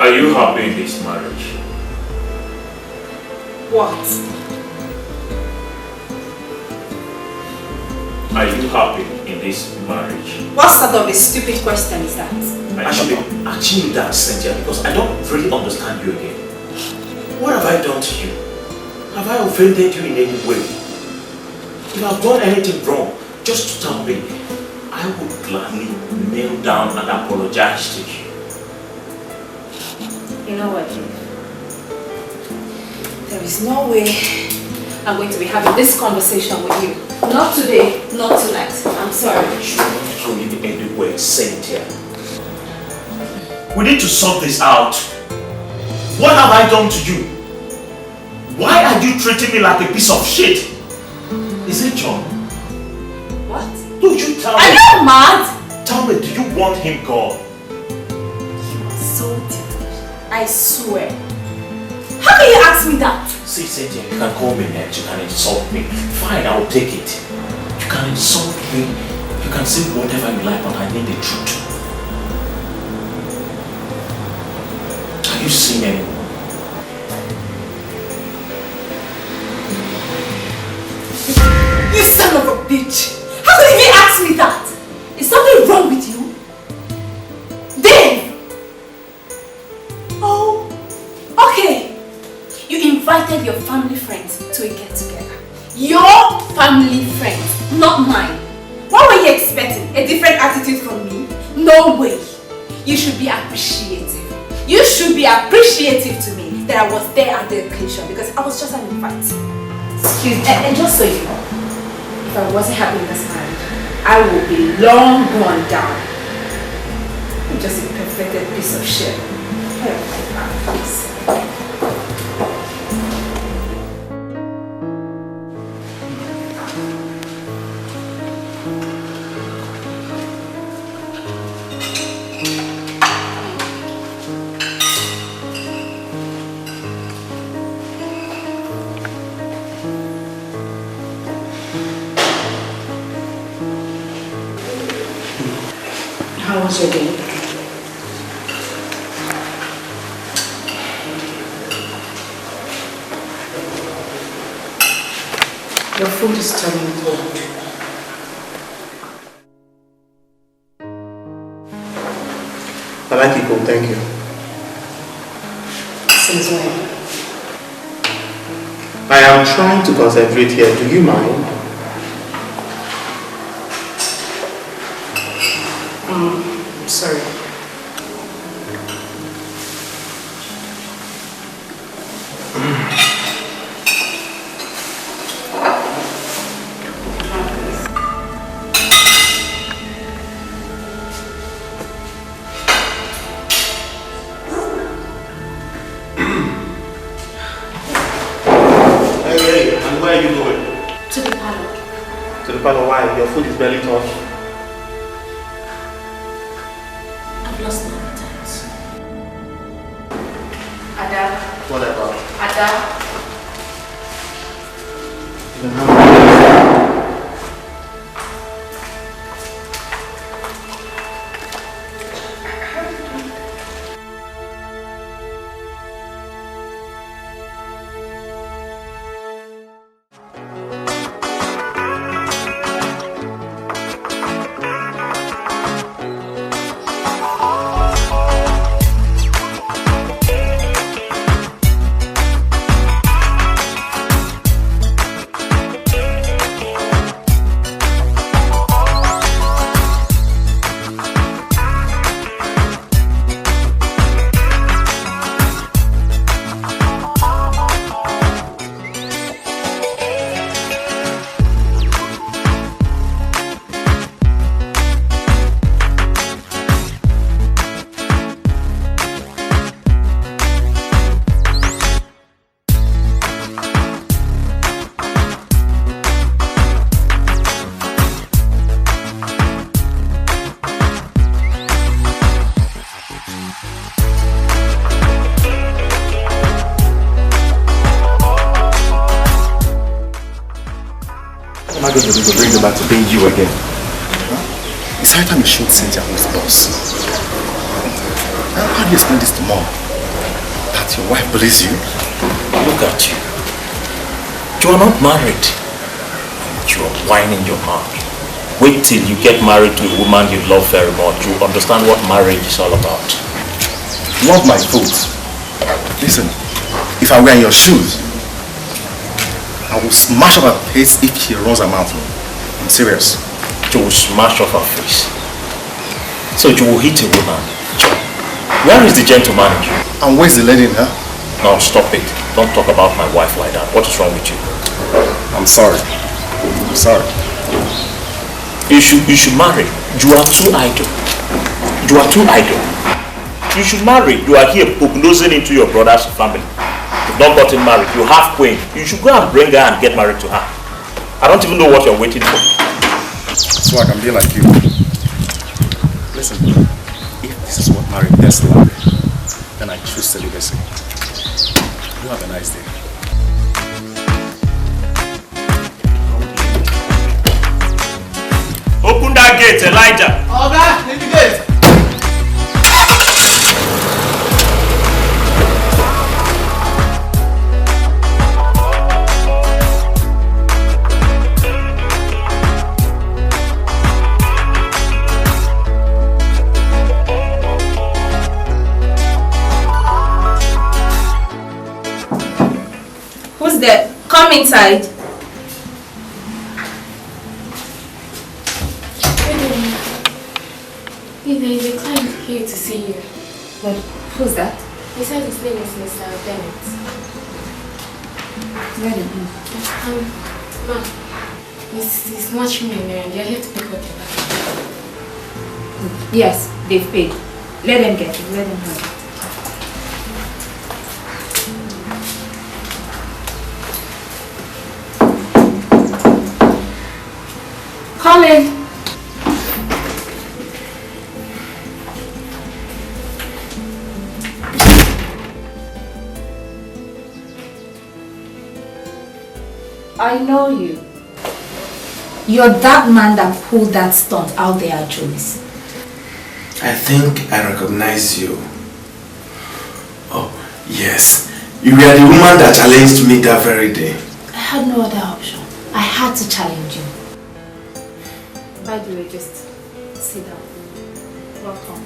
Are you happy in this marriage? What? Are you happy in this marriage? What sort of a stupid question is that? I should be asking you that, Cynthia, because I don't really understand you again. What have I done to you? Have I offended you in any way? If I've done anything wrong, just tell me. I would gladly kneel down and apologize to you. You know what, Jim? There is no way I'm going to be having this conversation with you. Not today, not tonight. I'm sorry. You're not going anywhere, Cynthia. We need to sort this out. What have I done to you? Why are you treating me like a piece of shit? Is it John? What? Do you tell me? Are you mad? Tell me, do you want him gone? You are so delicious. I swear. How can you ask me that? See, Cynthia, you can call me names, you can insult me. Fine, I will take it. You can insult me, you can say whatever you like, but I need the truth. Have you seen anyone? You son of a bitch! How could you even ask me that? Is something wrong with you? Dave! Oh, okay. You invited your family friends to a get-together. Your family friends, not mine. What were you expecting? A different attitude from me? No way. You should be appreciative. You should be appreciative to me that I was there at the occasion because I was just an invite. Excuse me, and just so you know, if I wasn't happy in this marriage, I would be long gone down. I'm just a perfected piece of shit. Oh my God, please. How was your day? Your food is turning cold. I like it cold, thank you. Since when? I am trying to concentrate here. Do you mind? Sorry. Hey, and where are you going? To the parlor. To the parlor, why? Your food is barely touched. I've lost my appetite. Ada. Whatever. Ada. You can have What am I going to do to bring you back to being you again? It's high time you showed Cynthia who's boss. How do you explain this to Mom? That your wife believes you? Look at you. You are not married. And you are whining your heart. Wait till you get married to a woman you love very much. You understand what marriage is all about. Love my foot. Listen, if I were in your shoes, I will smash up her face if she runs her mouth. I'm serious. You will smash off her face. So you will hit a woman. Where is the gentleman in you? And where's the lady in her? Now stop it. Don't talk about my wife like that. What is wrong with you? I'm sorry. I'm sorry. You should marry. You are too idle. You are too idle. You should marry. You are here prognosing into your brother's family. You've not gotten married. You have queen. You should go and bring her and get married to her. I don't even know what you're waiting for. So I can be like you. Listen, if this is what marriage is like, then I choose celibacy. You have a nice day. Open that gate, Elijah. Oga, in the gate. Who's there? Come inside. There is a client here to see you. But who's that? He said his name is Mr. Bennett. Let him in. Ma, he's matchmaking and they're here to pick up the bag. Yes, they've paid. Let them get it. Let them have it. Come in. I know you. You're that man that pulled that stunt out there at Joey's. I think I recognize you. Oh, yes. You were the woman that challenged me that very day. I had no other option. I had to challenge you. By the way, just sit down. Welcome.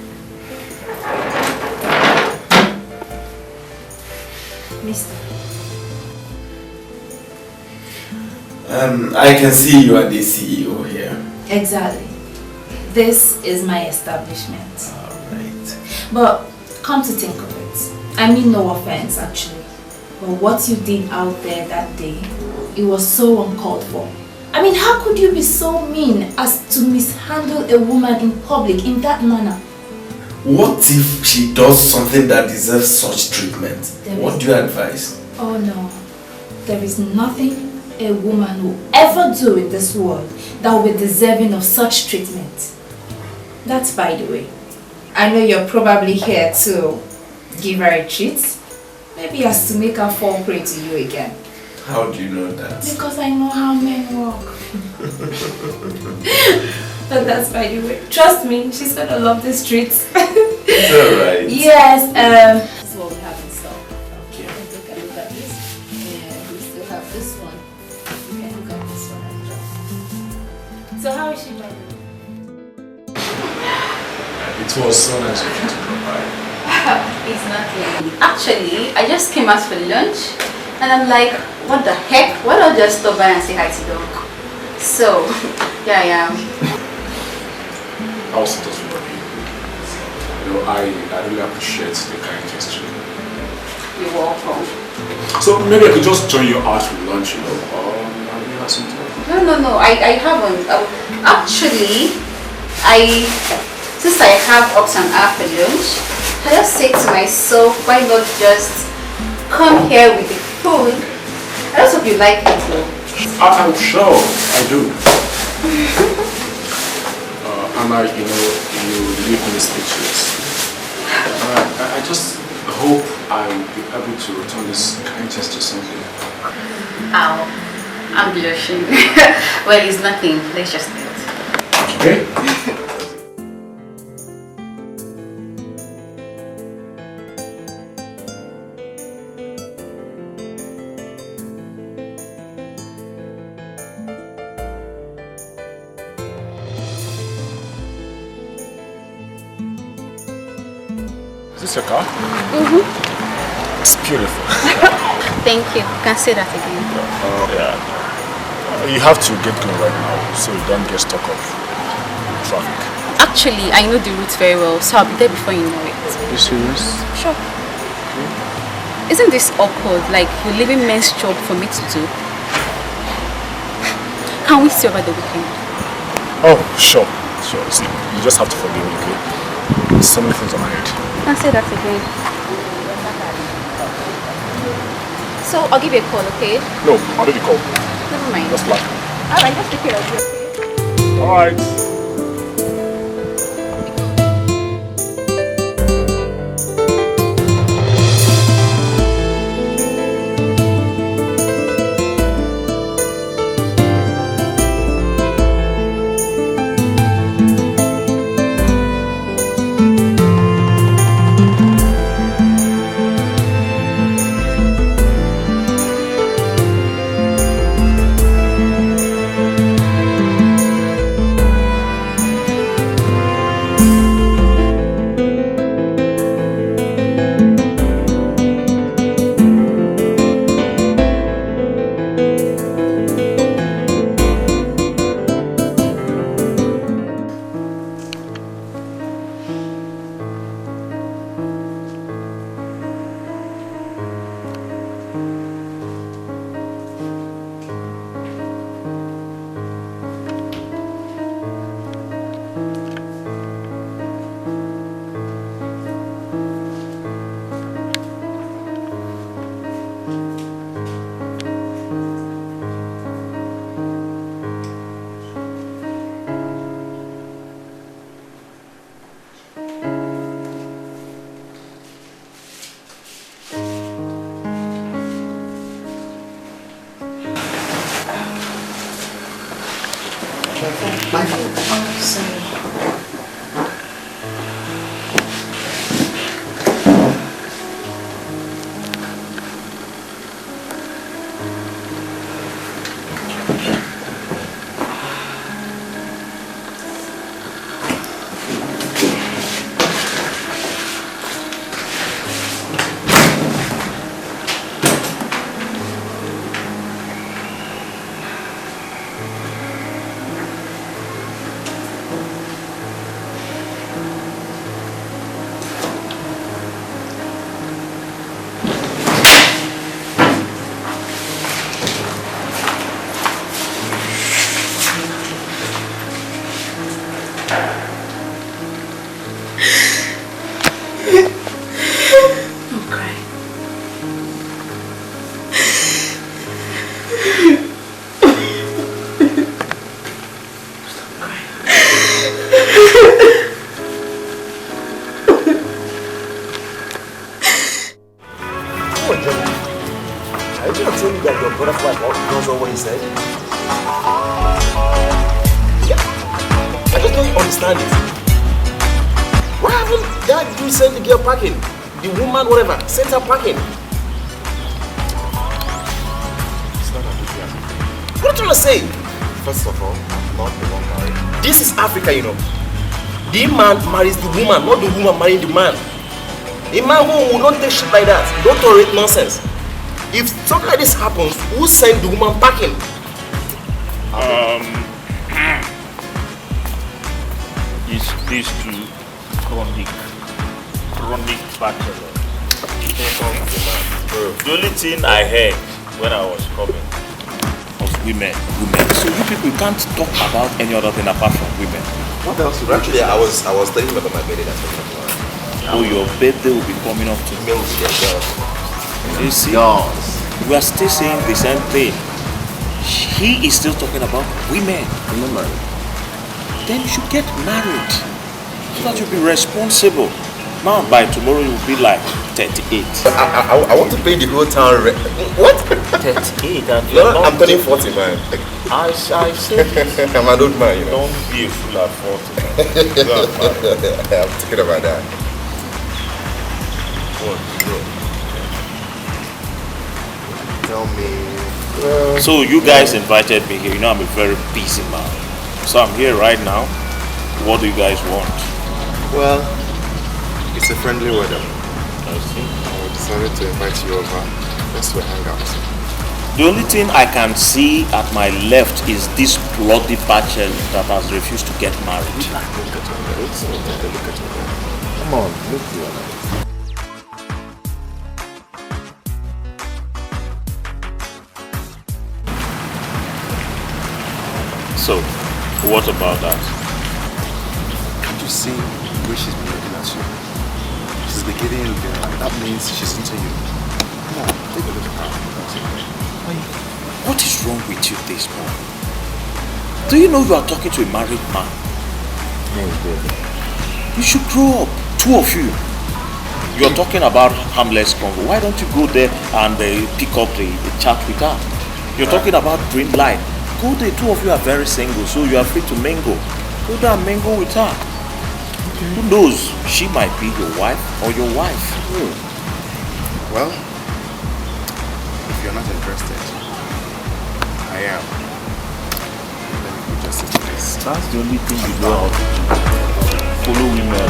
Mister. I can see you are the CEO here. Exactly. This is my establishment. Alright. But come to think of it, I mean no offense actually, but what you did out there that day, it was so uncalled for. I mean, how could you be so mean as to mishandle a woman in public in that manner? What if she does something that deserves such treatment? What do you advise? Oh no, there is nothing a woman will ever do in this world that will be deserving of such treatment. That's by the way. I know you're probably here to give her a treat. Maybe as to make her fall prey to you again. How do you know that? Because I know how men work. But that's by the way. Trust me, she's gonna love this treat. It's alright. Yes, this is what we have in stock. Okay. Let's take a look at this. And we still have this one. You can look at this one as well. So how is she by the way? It was so nice of you to provide. It's not really. Actually, I just came out for lunch and I'm like, what the heck? Why don't I just stop by and say hi to Doc? So, yeah, I am. I was supposed to love you. You know, I really appreciate the kind gesture. You're welcome. So maybe I could just join you out for lunch, you know, or have you had some time? No, I haven't. Actually, since I have ups and hours for lunch, I just say to myself, why not just come here with the food? I just hope you like it though. I'm sure I do. Anna, you know, you leave me speechless. I just hope I will be able to return this kind gesture someday. Ow, I'm blushing. Well, it's nothing. Let's just do it. Okay? this your car? Mm-hmm. It's beautiful. Thank you. You can say that again. Yeah. You have to get going right now so you don't get stuck up in traffic. Actually, I know the route very well, so I'll be there before you know it. Are you serious? Sure. Isn't this awkward? Like you're leaving men's job for me to do? Can we see over the weekend? Oh, sure. Sure. See, you just have to forgive me, okay? There's so many things on my head. Can say that again. So I'll give you a call, okay? No, I'll give you a call. Never mind. Just laugh. Alright, just take care of you, okay? Alright. My phone. Oh, sorry. Whatever, center parking. What are you trying to say? First of all, not the one married. This is Africa, you know. The man marries the woman, not the woman marrying the man. A man who will not take shit like that. Don't tolerate nonsense. If something like this happens, who send the woman packing? Is this to chronic bachelor? The only thing I heard when I was coming was women. So you people can't talk about any other thing apart from women. What else? Actually, I was thinking about my birthday. That's what Oh, your birthday will be coming up to me. You see, we are still saying the same thing. He is still talking about women. Remember? Then you should get married so that you'll be responsible. Now by tomorrow you'll be like 38. I want to pay the whole town rent. What? 38 and no, I'm turning 40, man. I said I'm an old man, you know. Don't be a fool at 40. I'm thinking about that. Tell me. So you guys invited me here. You know I'm a very busy man. So I'm here right now. What do you guys want? Well, it's a friendly weather. I see. I decided to invite you over just to hang out. The only thing I can see at my left is this bloody bachelor that has refused to get married. Look at her. Look at her. Come on, look at her. So, what about that? Can't you see the way she's been looking at you? She's beginning to like, that means she's into you. Come on, take a look at her. What is wrong with you this morning? Do you know you are talking to a married man? No, baby. You should grow up, two of you. You are talking about harmless convo. Why don't you go there and pick up the chat with her? You're talking about green light. Go there, two of you are very single, so you are free to mingle. Go there and mingle with her. Okay. Who knows? She might be your wife or your wife. Well, if you're not interested, I am. Let me put justice to this. That's the only thing you know how to do. Follow women.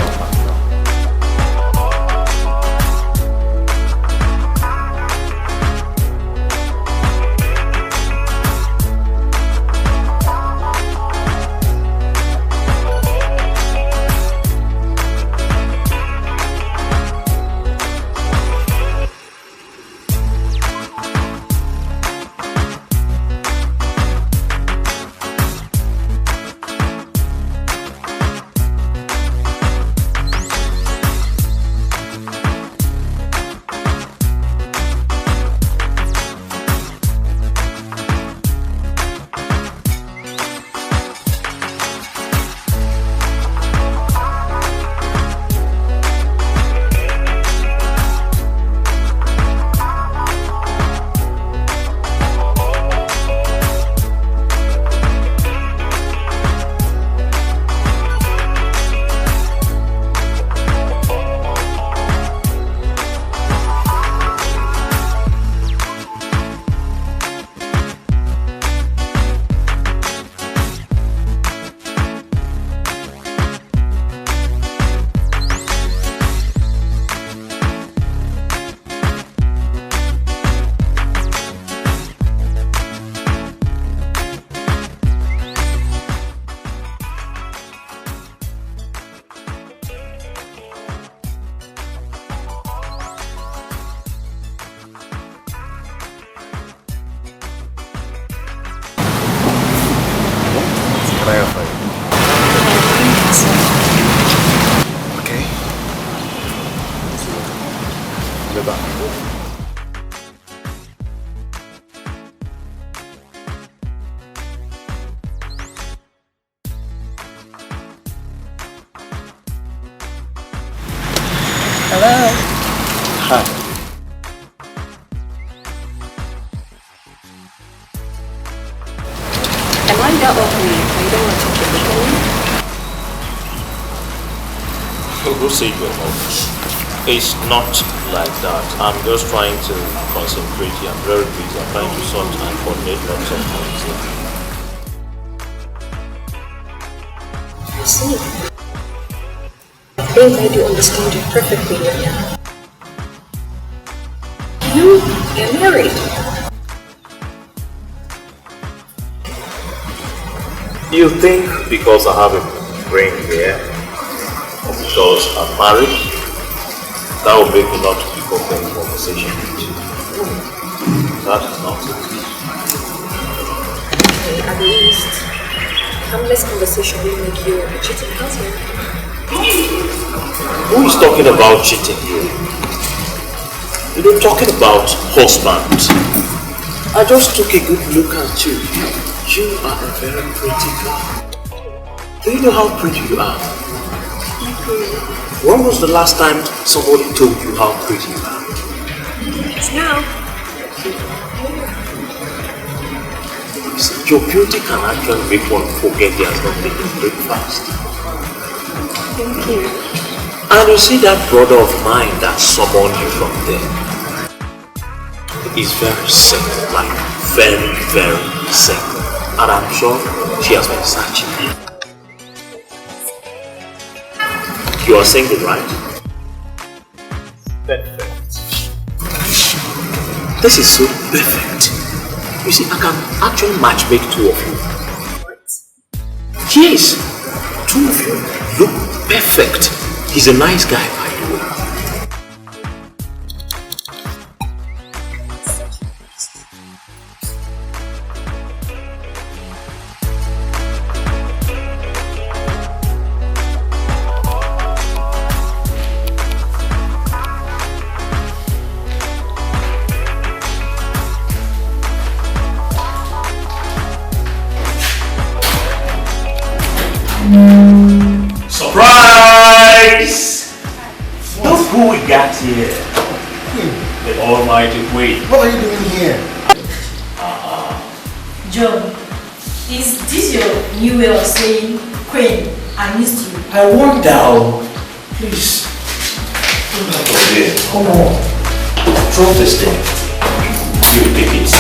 It's not like that. I'm just trying to concentrate here. I'm very busy. I'm trying to sort and coordinate lots of things here. You see, they made you understand it perfectly, Regina. You're married. You think because I have a ring here, or because I'm married, that will make me not to pick up any conversation with you. That is not it. Okay, at least harmless conversation will make you a cheating husband. Who is talking about cheating here? You're not talking about husband. I just took a good look at you. You are a very pretty girl. Do you know how pretty you are? When was the last time somebody told you how pretty you are? It's now. See, your beauty can actually make one forget he has not taken breakfast. Thank you. And you see that brother of mine that summoned you from there? He's very single, like very, very single. And I'm sure she has been searching him. You are single, right? Perfect. This is so perfect. You see, I can actually matchmake two of you. Yes, two of you look perfect. He's a nice guy, by the way. Surprise! Look who we got here. The almighty queen. What are you doing here? John, is this your new way of saying queen? I missed you. I want down. Please. Don't have to be. Come on. Throw this thing. You take it.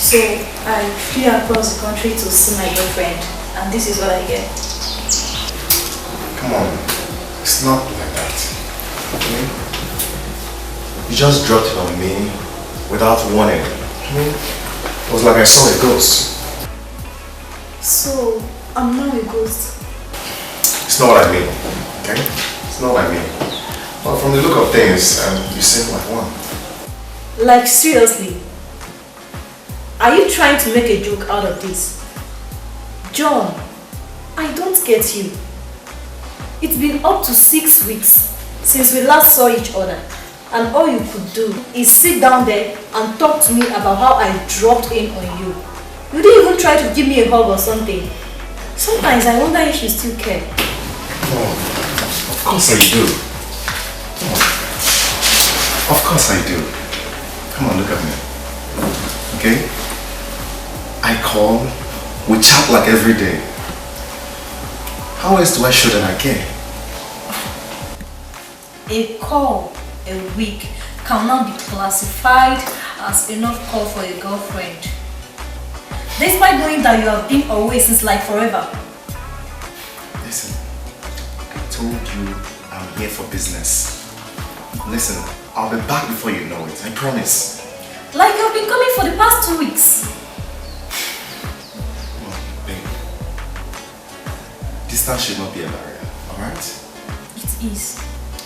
So I flew across the country to see my girlfriend, and this is what I get. Come on, it's not like that. Okay? You just dropped it on me without warning. It was like I saw a ghost. So I'm not a ghost. It's not what I mean. Okay? It's not what I mean. But from the look of things, you seem like one. Like seriously? Are you trying to make a joke out of this? John, I don't get you. It's been up to 6 weeks since we last saw each other, and all you could do is sit down there and talk to me about how I dropped in on you. You didn't even try to give me a hug or something. Sometimes I wonder if you still care. No, of course I do. Come on. Of course I do. Come on, look at me. Okay? I call, we chat like every day. How else do I show that I care? A call a week cannot be classified as enough call for a girlfriend. Despite knowing that you have been away since like forever. Listen, I told you I'm here for business. Listen, I'll be back before you know it, I promise. Like you have been coming for the past 2 weeks. Distance should not be a barrier, alright? It is.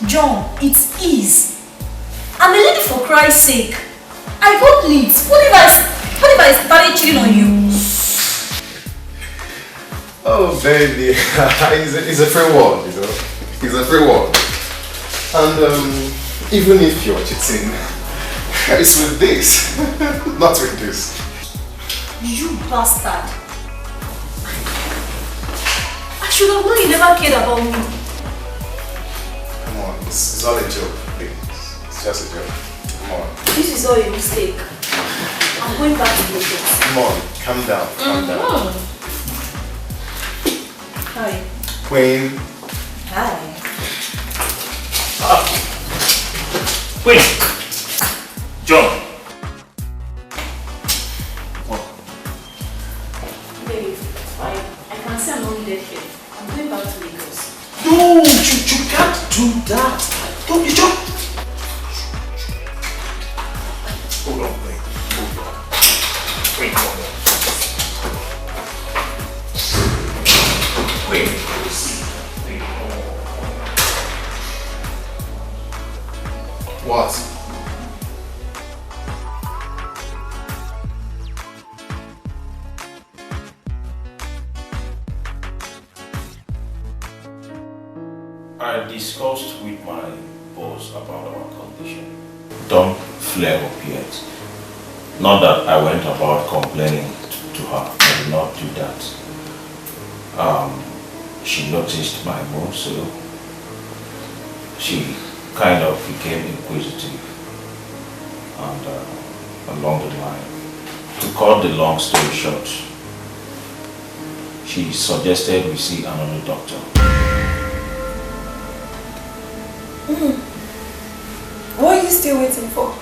John, it is. I'm a lady for Christ's sake. I got needs. What if I started cheating on you? Oh baby, it's a free world, you know? It's a free world. And even if you're cheating, it's with this, not with this. You bastard. I should have known you never cared about me. Come on, it's all a joke, babe. It's just a joke. Come on. This is all a mistake. I'm going back to Lagos. Come on, calm down, calm down. Hi. Queen. Hi. Queen. John. What? Babe, I can say I'm not needed here. I'm going back to Lagos. No, you can't do that. Don't you just... Hold on, wait. Hold on. Wait, hold on. Wait. What? I discussed with my boss about our condition. Don't flare up yet. Not that I went about complaining to her. I did not do that. She noticed my mood, so she kind of became inquisitive. And along the line, to cut the long story short, she suggested we see another doctor. What are you still waiting for?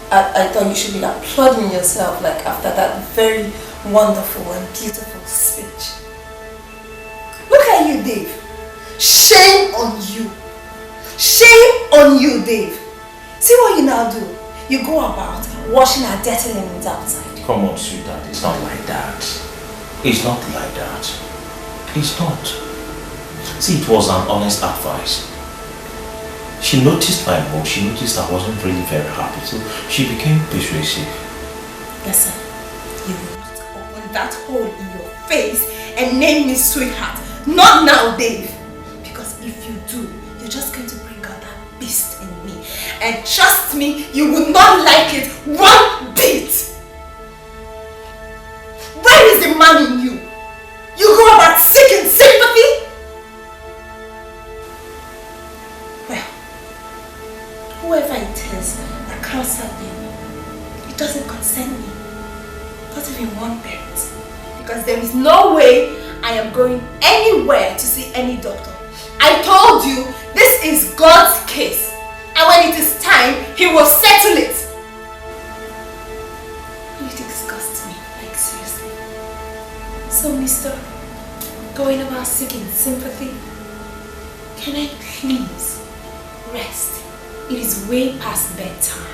I thought you should be applauding yourself like after that very wonderful and beautiful speech. Look at you, Dave. Shame on you. Shame on you, Dave. See what you now do? You go about washing our dirty linens outside. Come on, sweetheart, it's not like that. It's not like that. It's not. See, it was an honest advice. She noticed my mood, she noticed I wasn't really very happy, so she became persuasive. Listen, you will not open that hole in your face and name me sweetheart. Not now, Dave. Because if you do, you're just going to bring out that beast in me. And trust me, you will not like it one bit. Where is the man in you? You go about seeking sympathy? Well, whoever it is that counseled you, it doesn't concern me. Not even one bit. Because there is no way I am going anywhere to see any doctor. I told you, this is God's case. And when it is time, He will settle it. You disgust me, like seriously. So, mister, going about seeking sympathy, can I please rest? It is way past bedtime.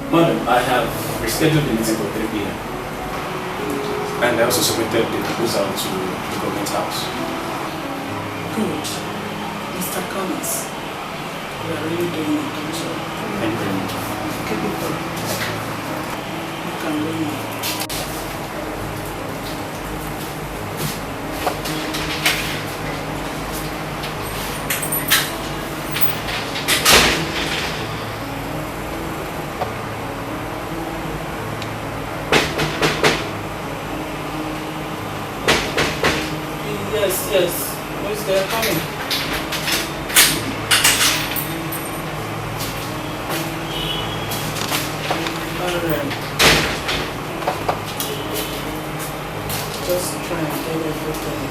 Madam, I have rescheduled the meeting for 3 p.m. And I also submitted the proposal to the government house. Good. Mr. Collins, we are really doing a good job. Thank you very much. Keep it up. You can learn now. Yes. Who's there coming? Alright. Just try and get everything.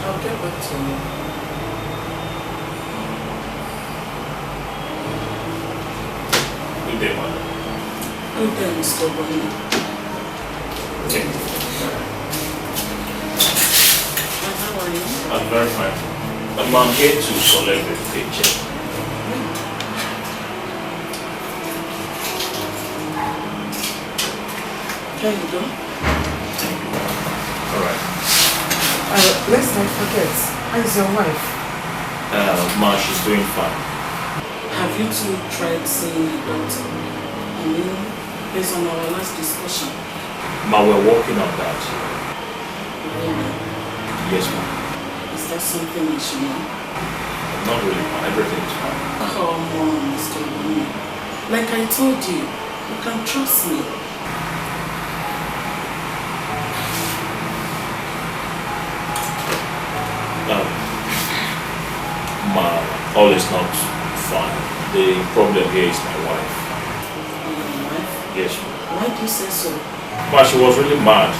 I'll get back to you. Good day, madam. Good day, Mr. Bonnie. Okay. I'm very fine. I'm here to collect the paycheck. There you go. Thank you. Alright. Let's not forget, how is your wife? Ma, she's doing fine. Have you two tried seeing your daughter? I mean, based on our last discussion. Ma, we're working on that. Really? Yes, ma. Is that something I should know? Not really, ma. Everything's fine. Come on, Mr. Bonnie. Like I told you, you can trust me. Ma, all is not fine. The problem here is my wife. Your wife? Yes, ma. Why do you say so? Ma, she was really mad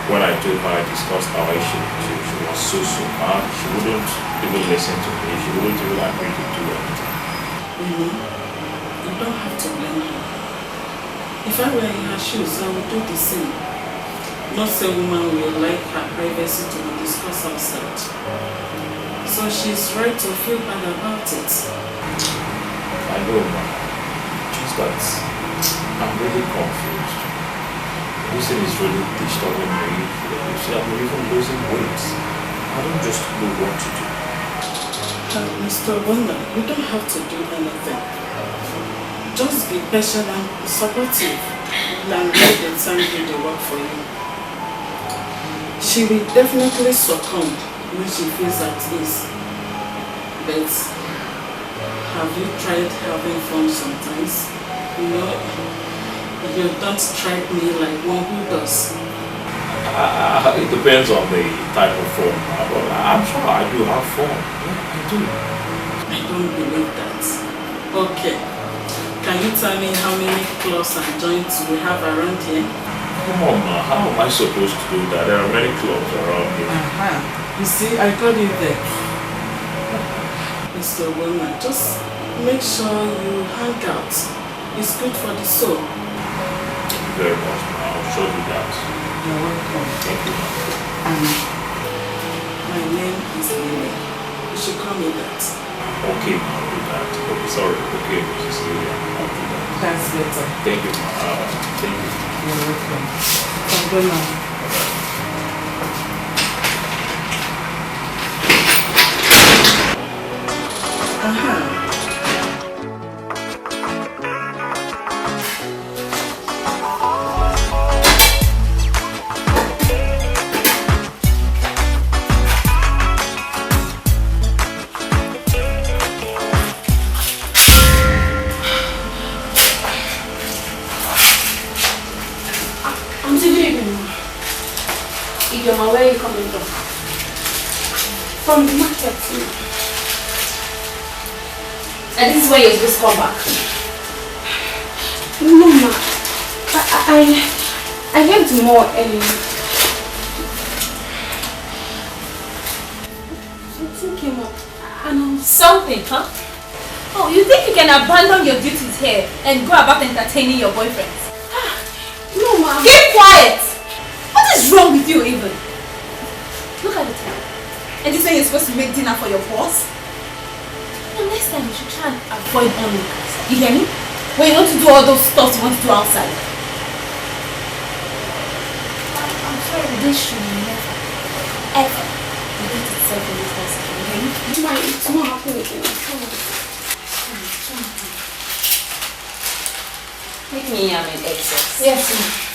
when I told her I discussed our issue. She was so mad. She wouldn't even listen to me. She wouldn't even agree to do anything. Really? You don't have to blame her. If I were in her shoes, I would do the same. Not a woman will like her privacy to be discussed outside. So she's right to feel bad about it. I know, ma. Just that I'm really confused. This thing is really disturbing me. You see, I'm even losing weight. I don't just know what to do. Mr. Wonder, you don't have to do anything. Just be patient and supportive. And let the time do the work for you. She will definitely succumb when she feels at ease. But have you tried having fun sometimes? You know, you don't strike me like one who does. It depends on the type of fun. But I'm sure I do have fun. Yeah, I do. I don't believe that. Okay. Can you tell me how many clubs and joints we have around here? Come on now, how am I supposed to do that? There are many clubs around here. You see, I told you that. Mr. Woman, just make sure you hang out. It's good for the soul. Thank you very much, ma. I'll show you that. You're welcome. Thank you, ma. My name is Lily. You should call me that. Okay, ma, I'll do that. Okay, sorry. Okay, Mrs. Lily, I'll do that. That's better. Thank you, ma. Thank you. You're welcome. I'm going now. Where are you coming from? From the market. And this is where you're supposed to come back? No, ma. I came to more earlier. Something came up. Something, huh? Oh, you think you can abandon your duties here and go about entertaining your boyfriends? No, ma. Keep quiet! What is wrong with you even? Look at the time. And this is when you're supposed to make dinner for your boss? No, next time you should try and avoid onlookers. You hear me? When you want to do all those stuff you want to do outside. I'm sorry, this should never, ever repeat itself in this house. You hear me? Ma, it's not happening again. I promise. Make me an excess. Yes, ma.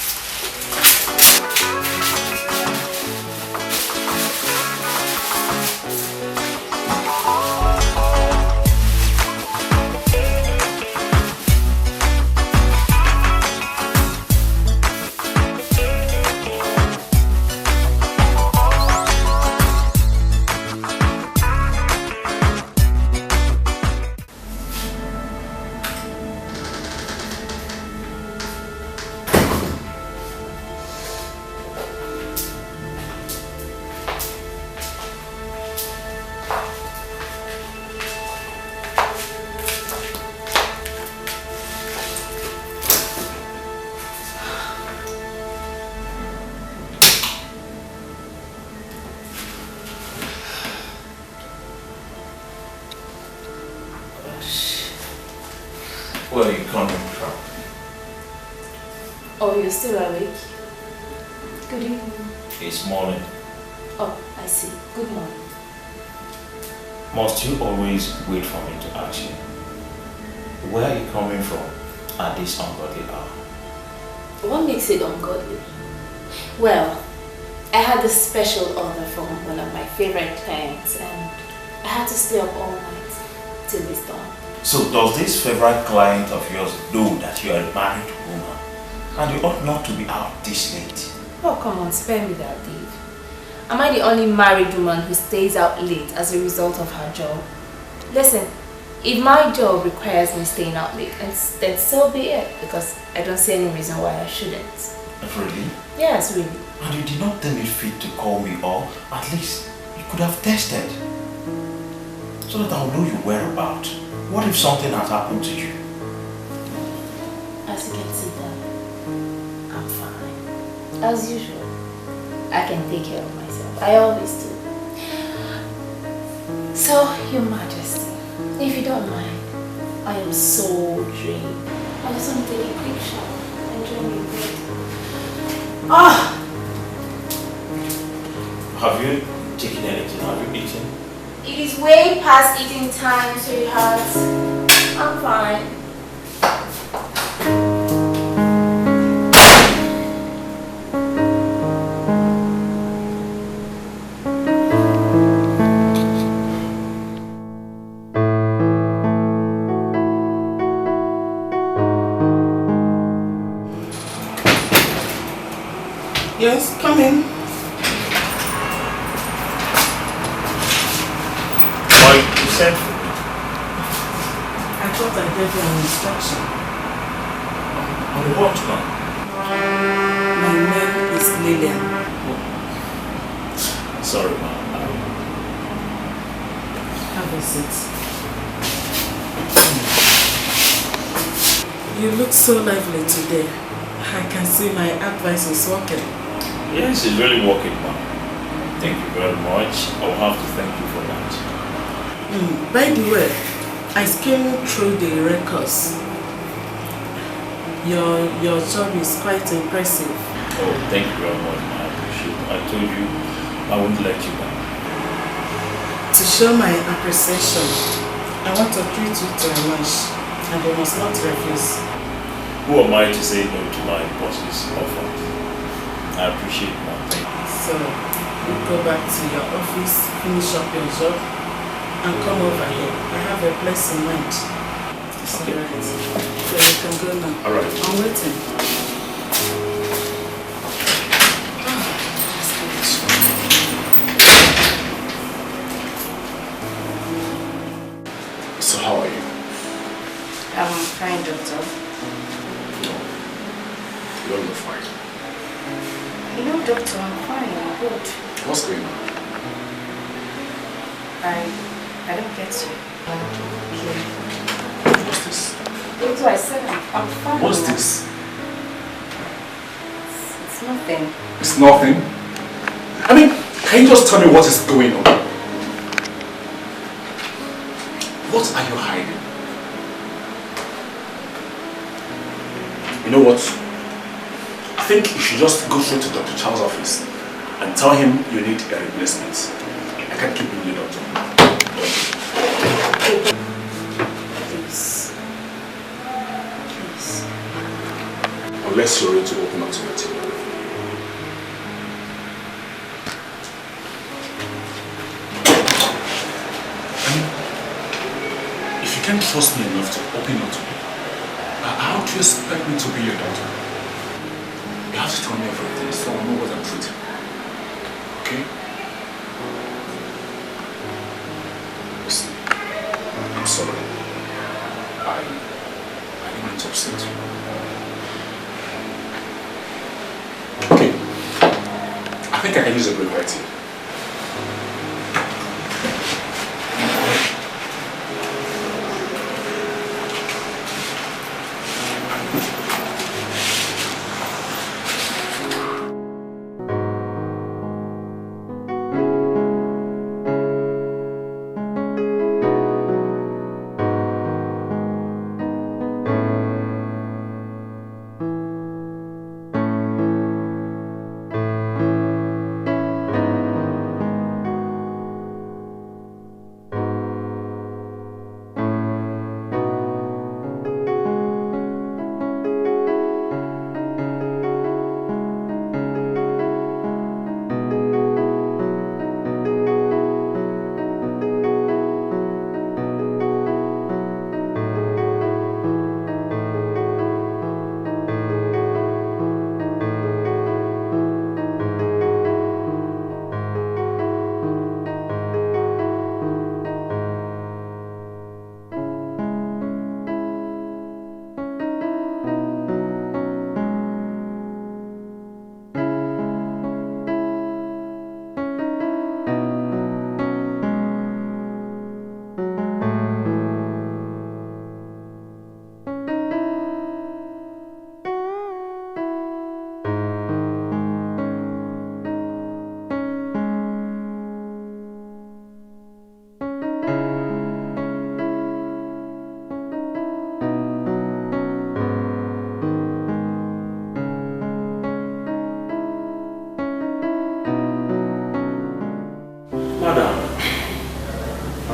Where are you coming from? Oh, you're still awake? Good evening. It's morning. Oh, I see. Good morning. Must you always wait for me to ask you? Where are you coming from at this ungodly hour? What makes it ungodly? Well, I had a special order from one of my favorite clients and I had to stay up all night till it's done. So does this favorite client of yours know that you are a married woman and you ought not to be out this late? Oh, come on, spare me that, Dave. Am I the only married woman who stays out late as a result of her job? Listen, if my job requires me staying out late, then so be it, because I don't see any reason why I shouldn't. Really? Yes, really. And you did not think it fit to call me, or at least you could have tested so that I'll know your whereabouts. What if something has happened to you? As you can see, Dad, I'm fine. As usual, I can take care of myself. I always do. So, Your Majesty, if you don't mind, I am so drained. I just want to take a quick shower and join you in bed. Ah! Have you taken anything? Have you eaten? It is way past eating time, sweetheart. I'm fine. Come in. Why you sent for me? I thought I gave you an instruction. On what, man? My name is Lillian. Sorry, man. Have a seat. You look so lively today. I can see my advice is working. Yes, it's really working, man. Thank you very much. I will have to thank you for that. By the way, I skimmed through the records. Your job is quite impressive. Oh, thank you very much, man. I appreciate it. I told you I wouldn't let you down. To show my appreciation, I want to treat you to a lunch, and you must not refuse. Who am I to say no to my boss's offer? I appreciate that. Thank you. So, you go back to your office, finish up your job, and come over here. I have a place in mind. It's okay. Alright. So you can go now. Alright. I'm waiting. So how are you? I'm fine, doctor. You don't look fine. You know, doctor, I'm fine. I'm good. What's going on? I don't get you. Okay. What's this? Doctor, I said I'm fine. What's this? It's nothing. It's nothing? I mean, can you just tell me what is going on? What are you hiding? You know what? I think you should just go straight to Dr. Charles' office and tell him you need a replacement. I can't keep you, doctor. Please. Please. Unless you're ready to open up to my team. If you can't trust me enough to open up to me, how do you expect me to be your daughter? You have to tell me everything so I know what I'm treating. Okay? Listen, I'm sorry. I didn't mean to upset you. Okay. I think I can use a break right here.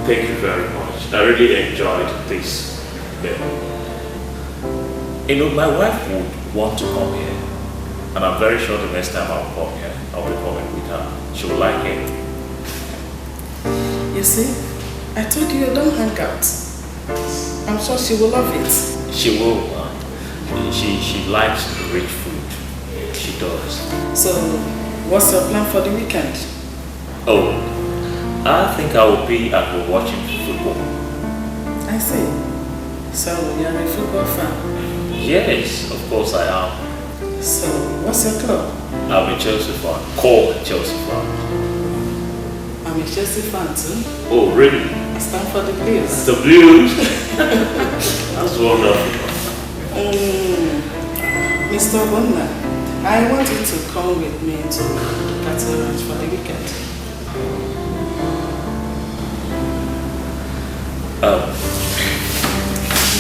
Thank you very much. I really enjoyed this meal. You know, my wife would want to come here, and I'm very sure the next time I'll come here, I'll be coming with her. She will like it. You see, I told you don't hang out. I'm sure she will love it. She will. She likes rich food. She does. So, What's your plan for the weekend? Oh, I think I will be at home watching football. I see. So you're a football fan? Yes, of course I am. So what's your club? I'm a Chelsea fan. Core Chelsea fan. I'm a Chelsea fan too. Oh, really? I stand for the Blues. The Blues? That's wonderful. Mr. Bonner, I want you to come with me to the cattle ranch for the weekend.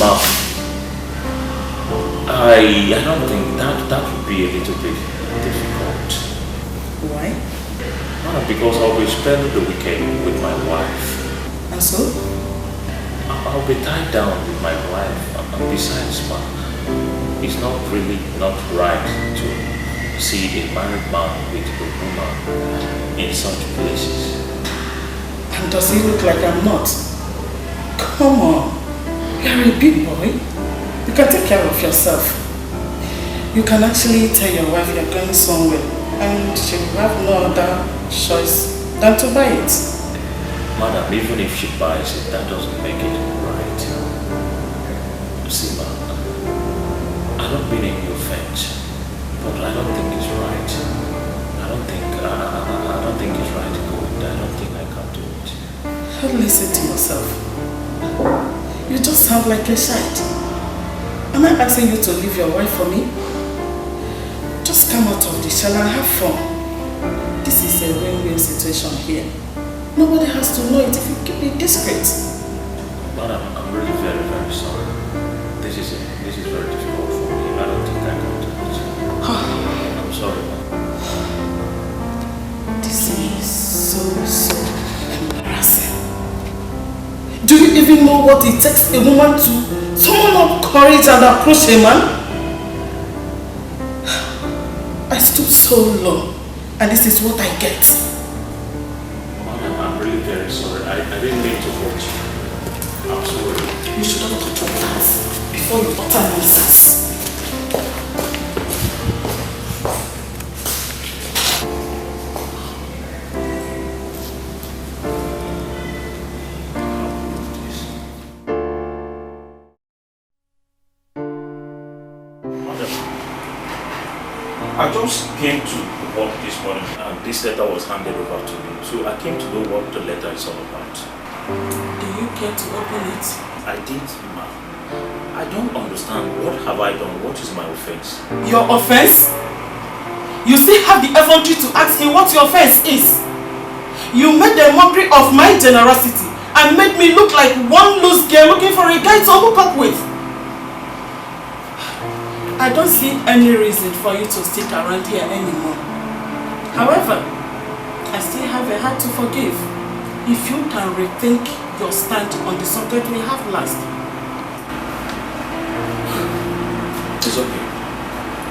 Mom, I don't think that would be a little bit difficult. Why? Because I'll be spending the weekend with my wife. And so? I'll be tied down with my wife. And besides, Ma, it's not right to see a married man with a woman in such places. And does he look like I'm not? Come on. You're a big boy. You can take care of yourself. You can actually tell your wife you're going somewhere and she will have no other choice than to buy it. Madam, even if she buys it, that doesn't make it right. See, Ma, I don't mean any offense, but I don't think it's right. I don't think it's right to go with that. I don't think I can do it. Listen to yourself. You just sound like a child. Am I asking you to leave your wife for me? Just come out of the shell and have fun. This is a win-win situation here. Nobody has to know it if you keep it discreet. But I'm really very, very sorry. This is very difficult for me. I don't think I can do it. I'm sorry, Mom. This is so embarrassing. Do you even know what it takes a woman to summon up courage and approach a man? I stooped so low, and this is what I get. I'm really very sorry. I didn't mean to hurt you. I'm sorry. You should not touch your hands before you utter nonsense. I just came to work this morning and this letter was handed over to me. So I came to know what the letter is all about. Do you care to open it? I did, ma'am. I don't understand. What have I done? What is my offense? Your offense? You still have the effrontery to ask him what your offense is. You made a mockery of my generosity and made me look like one loose girl looking for a guy to hook up with. I don't see any reason for you to stick around here anymore. However, I still have a heart to forgive if you can rethink your stand on the subject we have last. It's okay.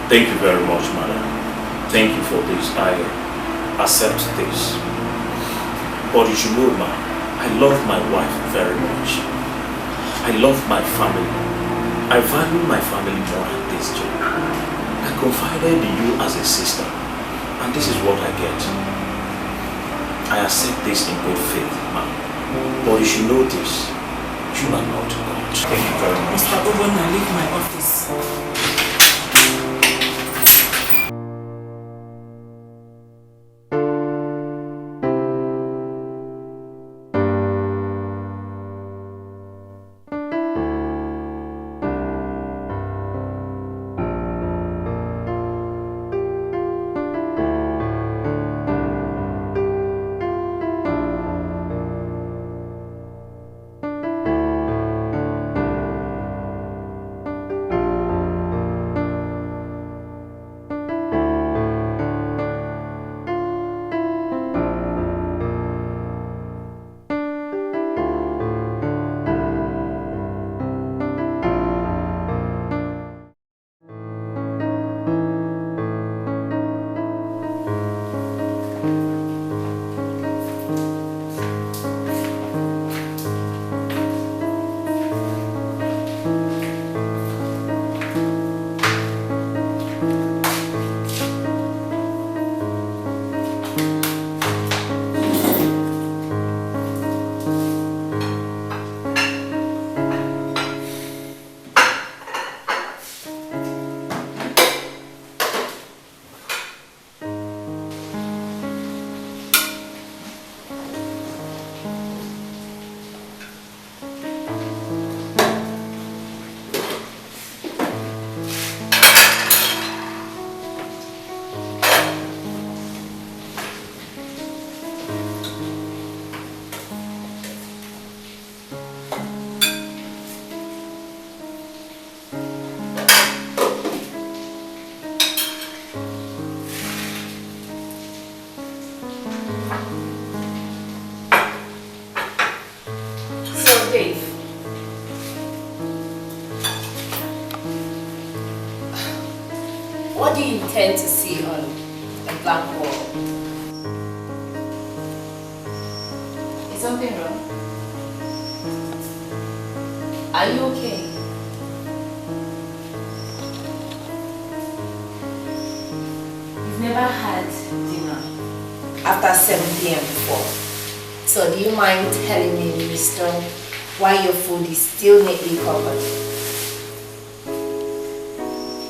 Thank you very much, madam. Thank you for this. I accept this. But you should know, ma'am, I love my wife very much. I love my family. I value my family more than this job. I confided in you as a sister, and this is what I get. I accept this in good faith, ma'am. But you should know this. You are not God. Thank you very much. Mr. Obona, leave my office. Dave. What do you intend to see on a blank wall? Is something wrong? Are you okay? You've never had dinner after 7 p.m. before. So do you mind telling me, Mister, why your food is still neatly covered?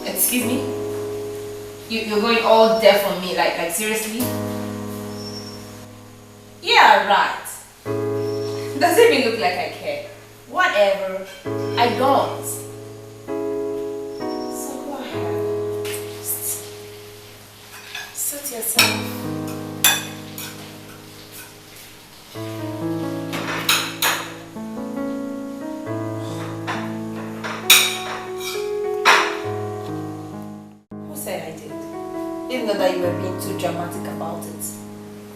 Excuse me? You're going all deaf on me, like seriously? Yeah, right. Does it even look like I care? Whatever. I don't. So go ahead. Just suit yourself. Who said I did? Even though that you were being too dramatic about it.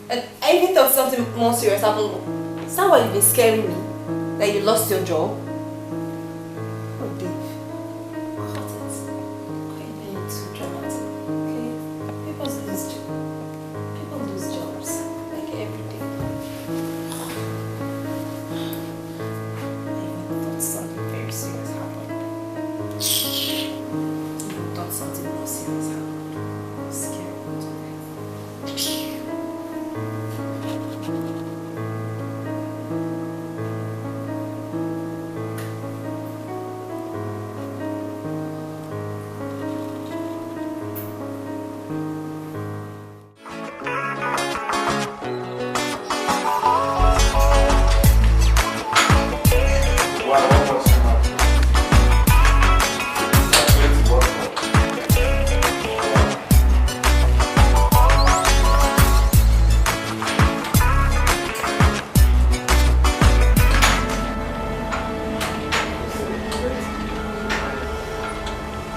And I even thought something more serious happened. Is that why you've been scaring me? That you lost your job? Oh, Dave. Cut it. Quit being too dramatic, okay? People lose jobs. Like every day. I even thought something very serious happened. I thought something more serious happened. I'm scared to death.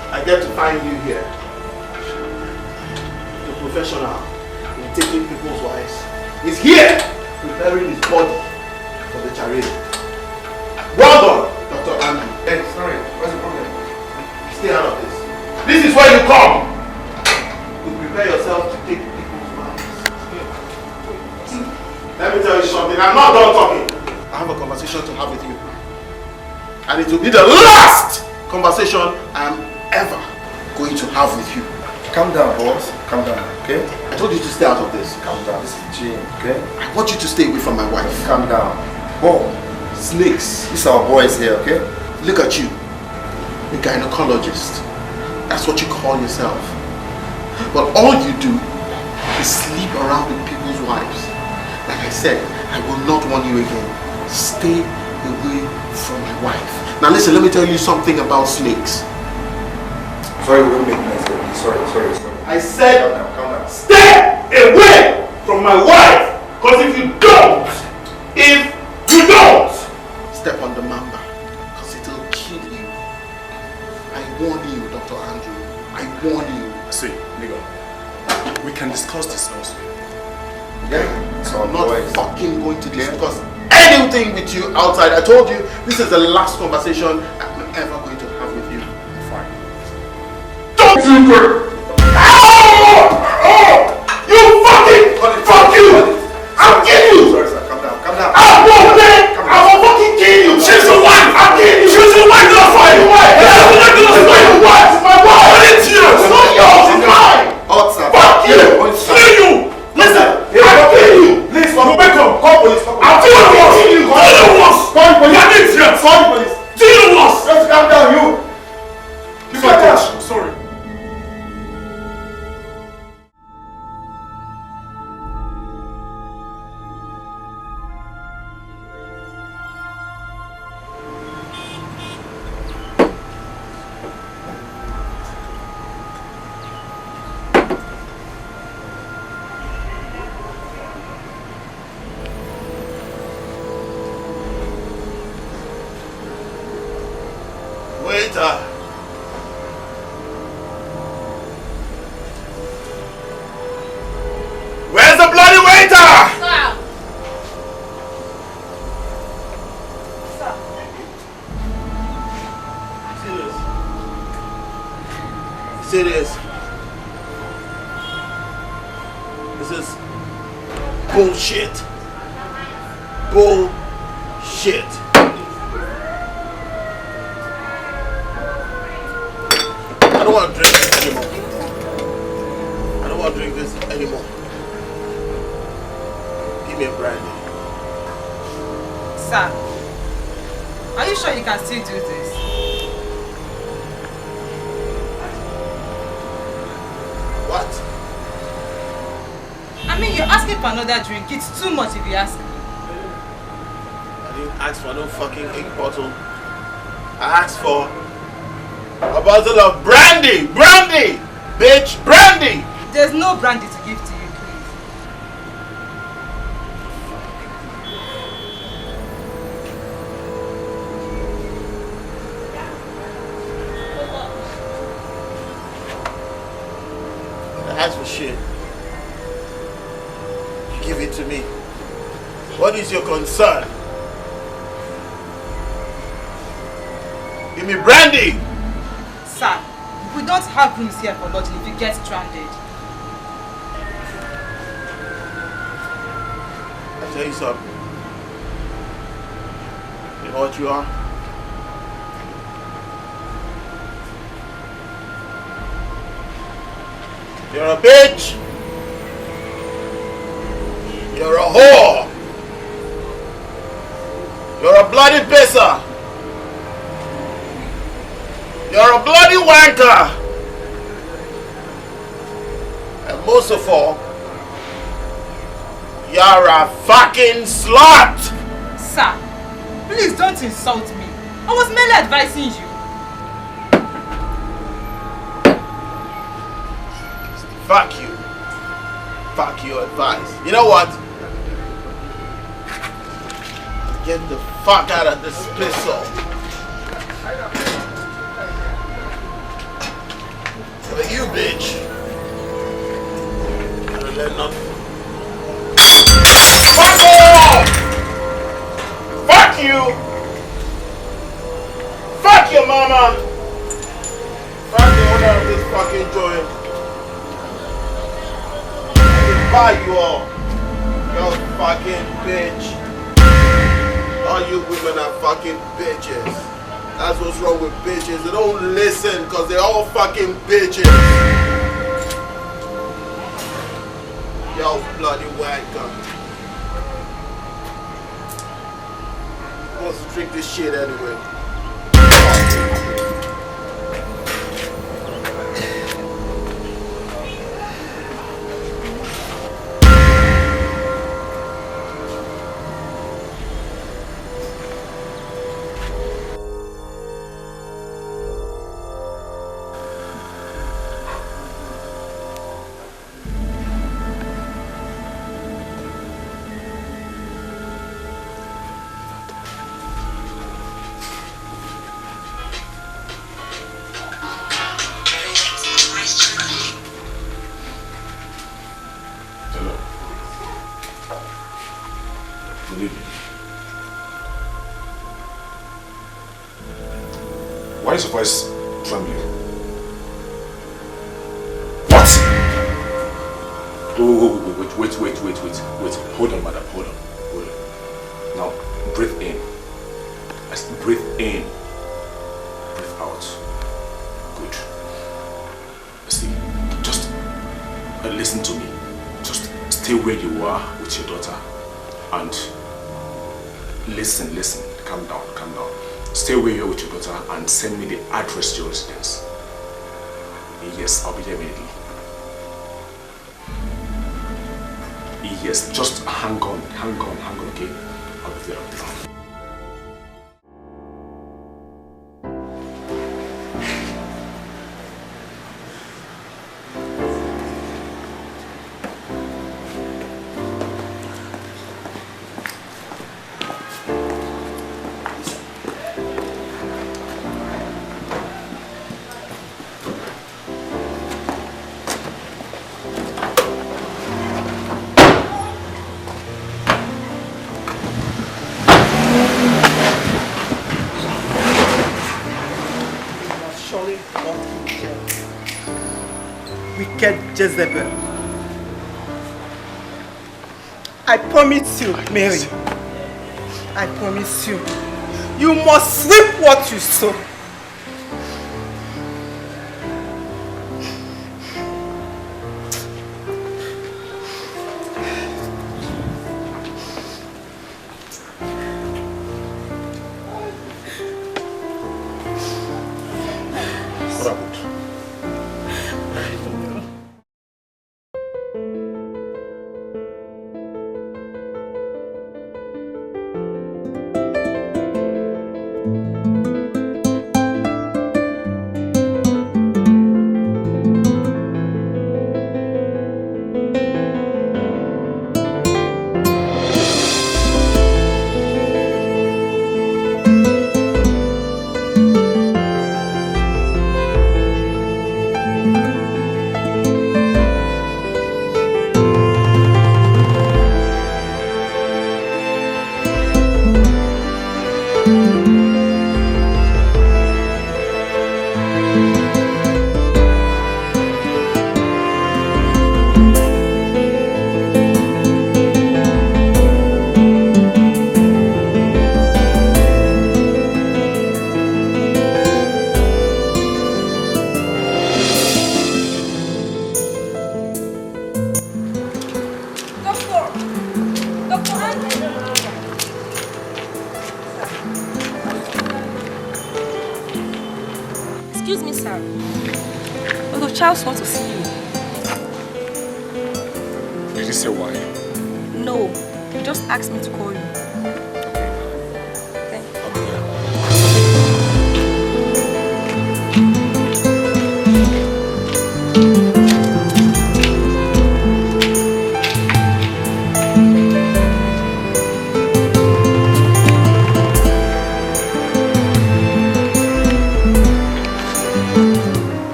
I get to find you here. The professional in taking people's wives is here preparing his body for the charade. Well done, Dr. Andrew. Hey, sorry, what's the problem? Stay out of this. This is where you come to prepare yourself to take people's wives. Let me tell you something, I'm not done talking. I have a conversation to have with you. And it will be the last conversation I am ever going to have with you. Calm down, boss. Calm down, okay? I told you to stay out of this. Calm down. This is Jane, okay? I want you to stay away from my wife. Calm down. Boy, snakes. These are our boys here, okay? Look at you. A gynecologist. That's what you call yourself. But all you do is sleep around with people's wives. Like I said, I will not warn you again. Stay away from my wife. Now listen, let me tell you something about snakes. Sorry, we won't make noise. Sorry. I said, calm down. Stay away from my wife. Because if you don't, step on the mamba, because it'll kill you. I warn you, Dr. Andrew. I warn you. See, nigga, we can discuss this elsewhere. Yeah, so I'm not fucking going to discuss anything with you outside. I told you, this is the last conversation I'm ever going to have with you. Fine. Don't you go! You fucking! Fuck you! I'll kill you! Sorry, sir. Calm down. I won't, man! I will fucking kill you! She's the wife! I'll kill you! She's the wife! She's the wife! It's not your wife! It's my wife! It's yours! It's not yours! It's mine! Fuck you! Kill you! Listen! I'll kill you! Please, call police! I'll kill you! Call the worst! Call the police! Call the police! Kill the worst! Just calm down, you! Give my touch. I'm sorry. Waiter! Where's the bloody waiter? Sir! See this? This is bullshit. Bullshit. I don't want to drink this anymore. I don't want to drink this anymore. Give me a brandy. Sir, are you sure you can still do this? What? I mean, you're asking for another drink. It's too much if you ask me. I didn't ask for no fucking ink bottle. I asked for a bottle of brandy! Brandy! Bitch, brandy! There's no brandy to give to you, please. I asked for shit. You give it to me. What is your concern? Give me brandy! Sir, we don't have rooms here for lodging if you get stranded. I'll tell you something. You know what you are? You're a bitch! You're a whore! You're a bloody pisser! You're a bloody wanker! And most of all, you're a fucking slut! Sir, please don't insult me. I was merely advising you. Fuck you. Fuck your advice. You know what? Get the fuck out of this pistol. But you, bitch. Gotta let nothing. Fuck off! Fuck you! Fuck your mama! Fuck the owner of this fucking joint. I can buy you all. You fucking bitch. All you women are fucking bitches. That's what's wrong with bitches. They don't listen because they're all fucking bitches. Yo, bloody wanker. Who wants to drink this shit anyway? Why is your voice trembling? What? Wait. Hold on, madam. Hold on. Now, breathe in. Breathe in. Breathe out. Good. See, just listen to me. Just stay where you are with your daughter. And listen. Calm down. Stay where you are with your daughter and send me the address to your residence. Yes, I'll be there immediately. Yes, just hang on, okay? I'll be there. wicked Jezebel. I promise you, Mary. I promise you. You must reap what you sow. Excuse me, sir. Dr. Charles wants to see you. Did he say why? No, he just asked me to call you.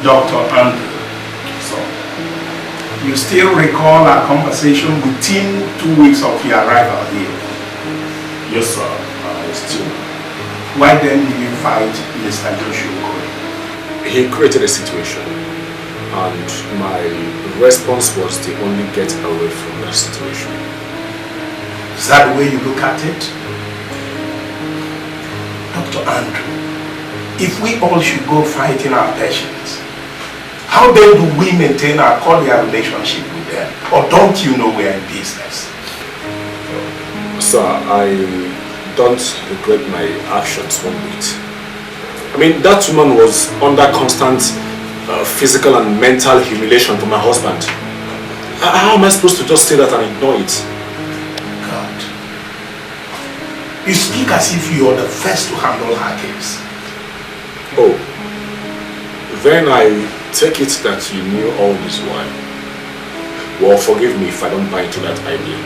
Dr. Andrew, so you still recall our conversation within 2 weeks of your arrival here? Yes, sir. I still. Why then did you fight Mr. Joshua Okoye? He created a situation, and my response was to only get away from that situation. Is that the way you look at it? Dr. Andrew, if we all should go fighting our patients, how then do we maintain our cordial relationship with them? Or don't you know we're in business? Sir, I don't regret my actions one bit. I mean, that woman was under constant physical and mental humiliation from my husband. How am I supposed to just say that and ignore it? God. You speak as if you are the first to handle her case. Oh. Then I take it that you knew all this while. Well, forgive me if I don't buy into that idea.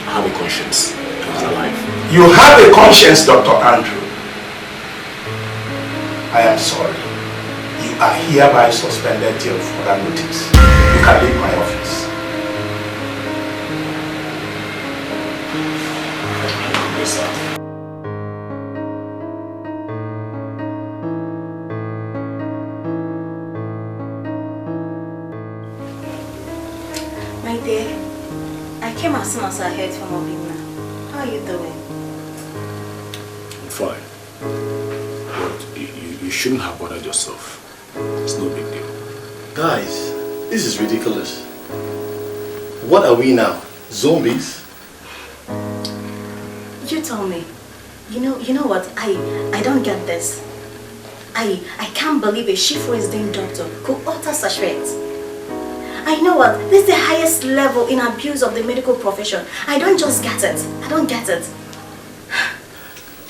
I have a conscience. I'm alive. You have a conscience, Dr. Andrew. I am sorry. You are hereby suspended till further notice. You can leave my office. Yes, sir. My dear, I came as soon as I heard from Obina. How are you doing? I'm fine. But you shouldn't have bothered yourself. It's no big deal. Guys, this is ridiculous. What are we now? Zombies? You tell me. You know what? I don't get this. I can't believe a chief-resident doctor could utter such threats. I know what, this is the highest level in abuse of the medical profession. I don't just get it. I don't get it.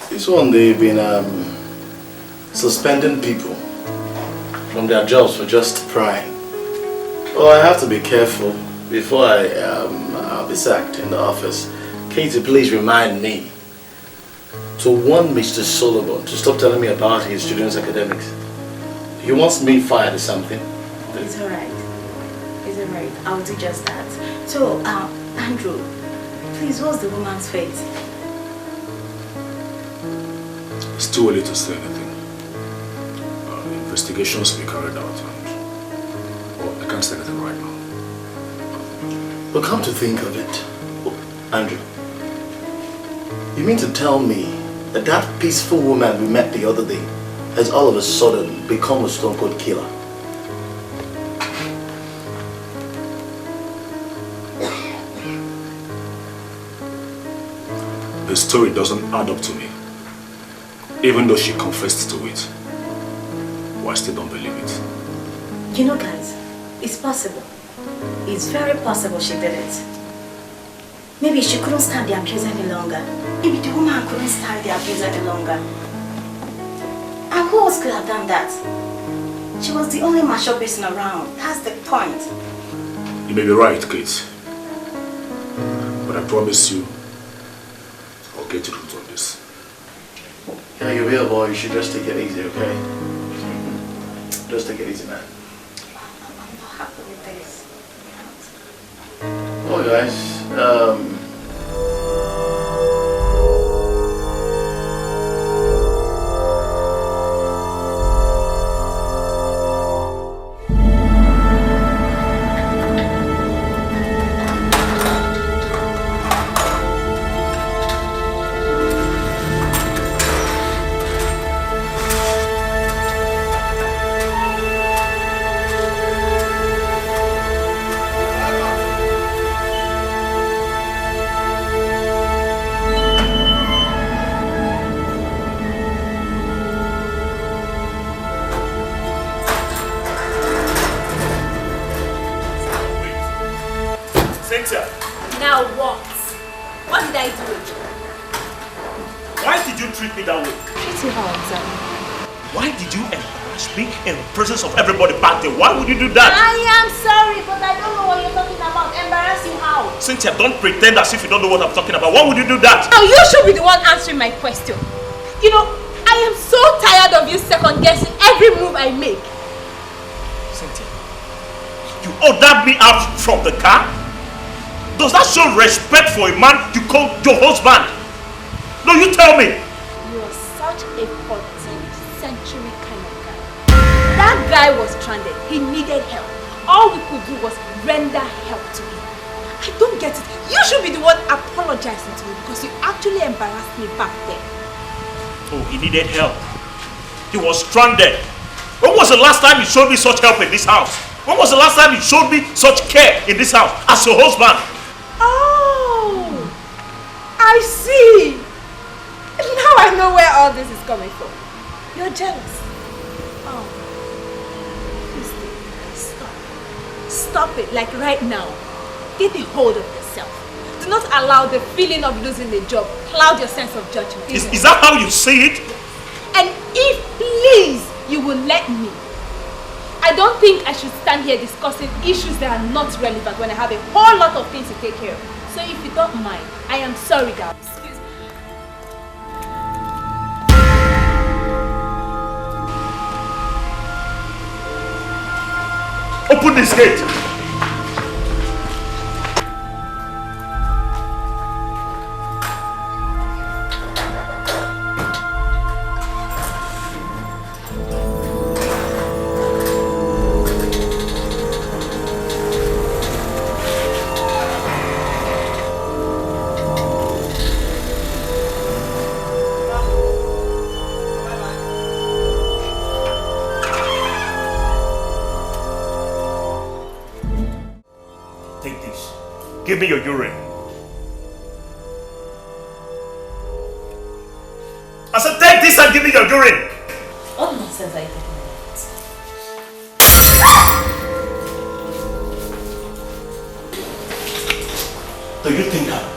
This one, they've been suspending people from their jobs for just prying. Oh, I have to be careful before I'll be sacked in the office. Katie, please remind me to warn Mr. Solomon to stop telling me about his students' academics. He wants me fired or something. It's alright. It's alright. I'll do just that. So, Andrew, please, what's the woman's fate? It's too early to say anything. Investigations will be carried out and I can't can't say anything right now. But come to think of it, Andrew, you mean to tell me that that peaceful woman we met the other day has all of a sudden become a stone cold killer? The story doesn't add up to me. Even though she confessed to it. Well, I still don't believe it. You know, guys, it's possible. It's very possible she did it. Maybe she couldn't stand the abuse any longer. Maybe the woman couldn't stand the abuse any longer. And who else could have done that? She was the only mature person around. That's the point. You may be right, Kate. But I promise you, I'll get to the root of this. Yeah, you're real boy, you should just take it easy, okay? Just take it easy, man. I'm not happy with this. Well, guys, Now what? What did I do? Why did you treat me that way? Treat you how exactly? Why did you embarrass me in the presence of everybody back there? Why would you do that? I am sorry, but I don't know what you're talking about. Embarrass you how? Cynthia, don't pretend as if you don't know what I'm talking about. Why would you do that? Now you should be the one answering my question. You know, I am so tired of you second guessing every move I make. Cynthia, you ordered me out from the car? Does that show respect for a man you call your husband? No, you tell me. You are such a 14th century kind of guy. That guy was stranded. He needed help. All we could do was render help to him. I don't get it. You should be the one apologizing to me because you actually embarrassed me back then. Oh, he needed help. He was stranded. When was the last time you showed me such help in this house? When was the last time you showed me such care in this house as your husband? Oh, I see. Now I know where all this is coming from. You're jealous. Oh, please stop. Stop it, like right now. Get a hold of yourself. Do not allow the feeling of losing the job cloud your sense of judgment. Is that how you see it? And if, please, you will let me. I don't think I should stand here discussing issues that are not relevant when I have a whole lot of things to take care of. So if you don't mind, I am sorry, guys. Excuse me. Open this gate. Give me your urine. I said, take this and give me your urine. What nonsense are you talking about? Do you think I'm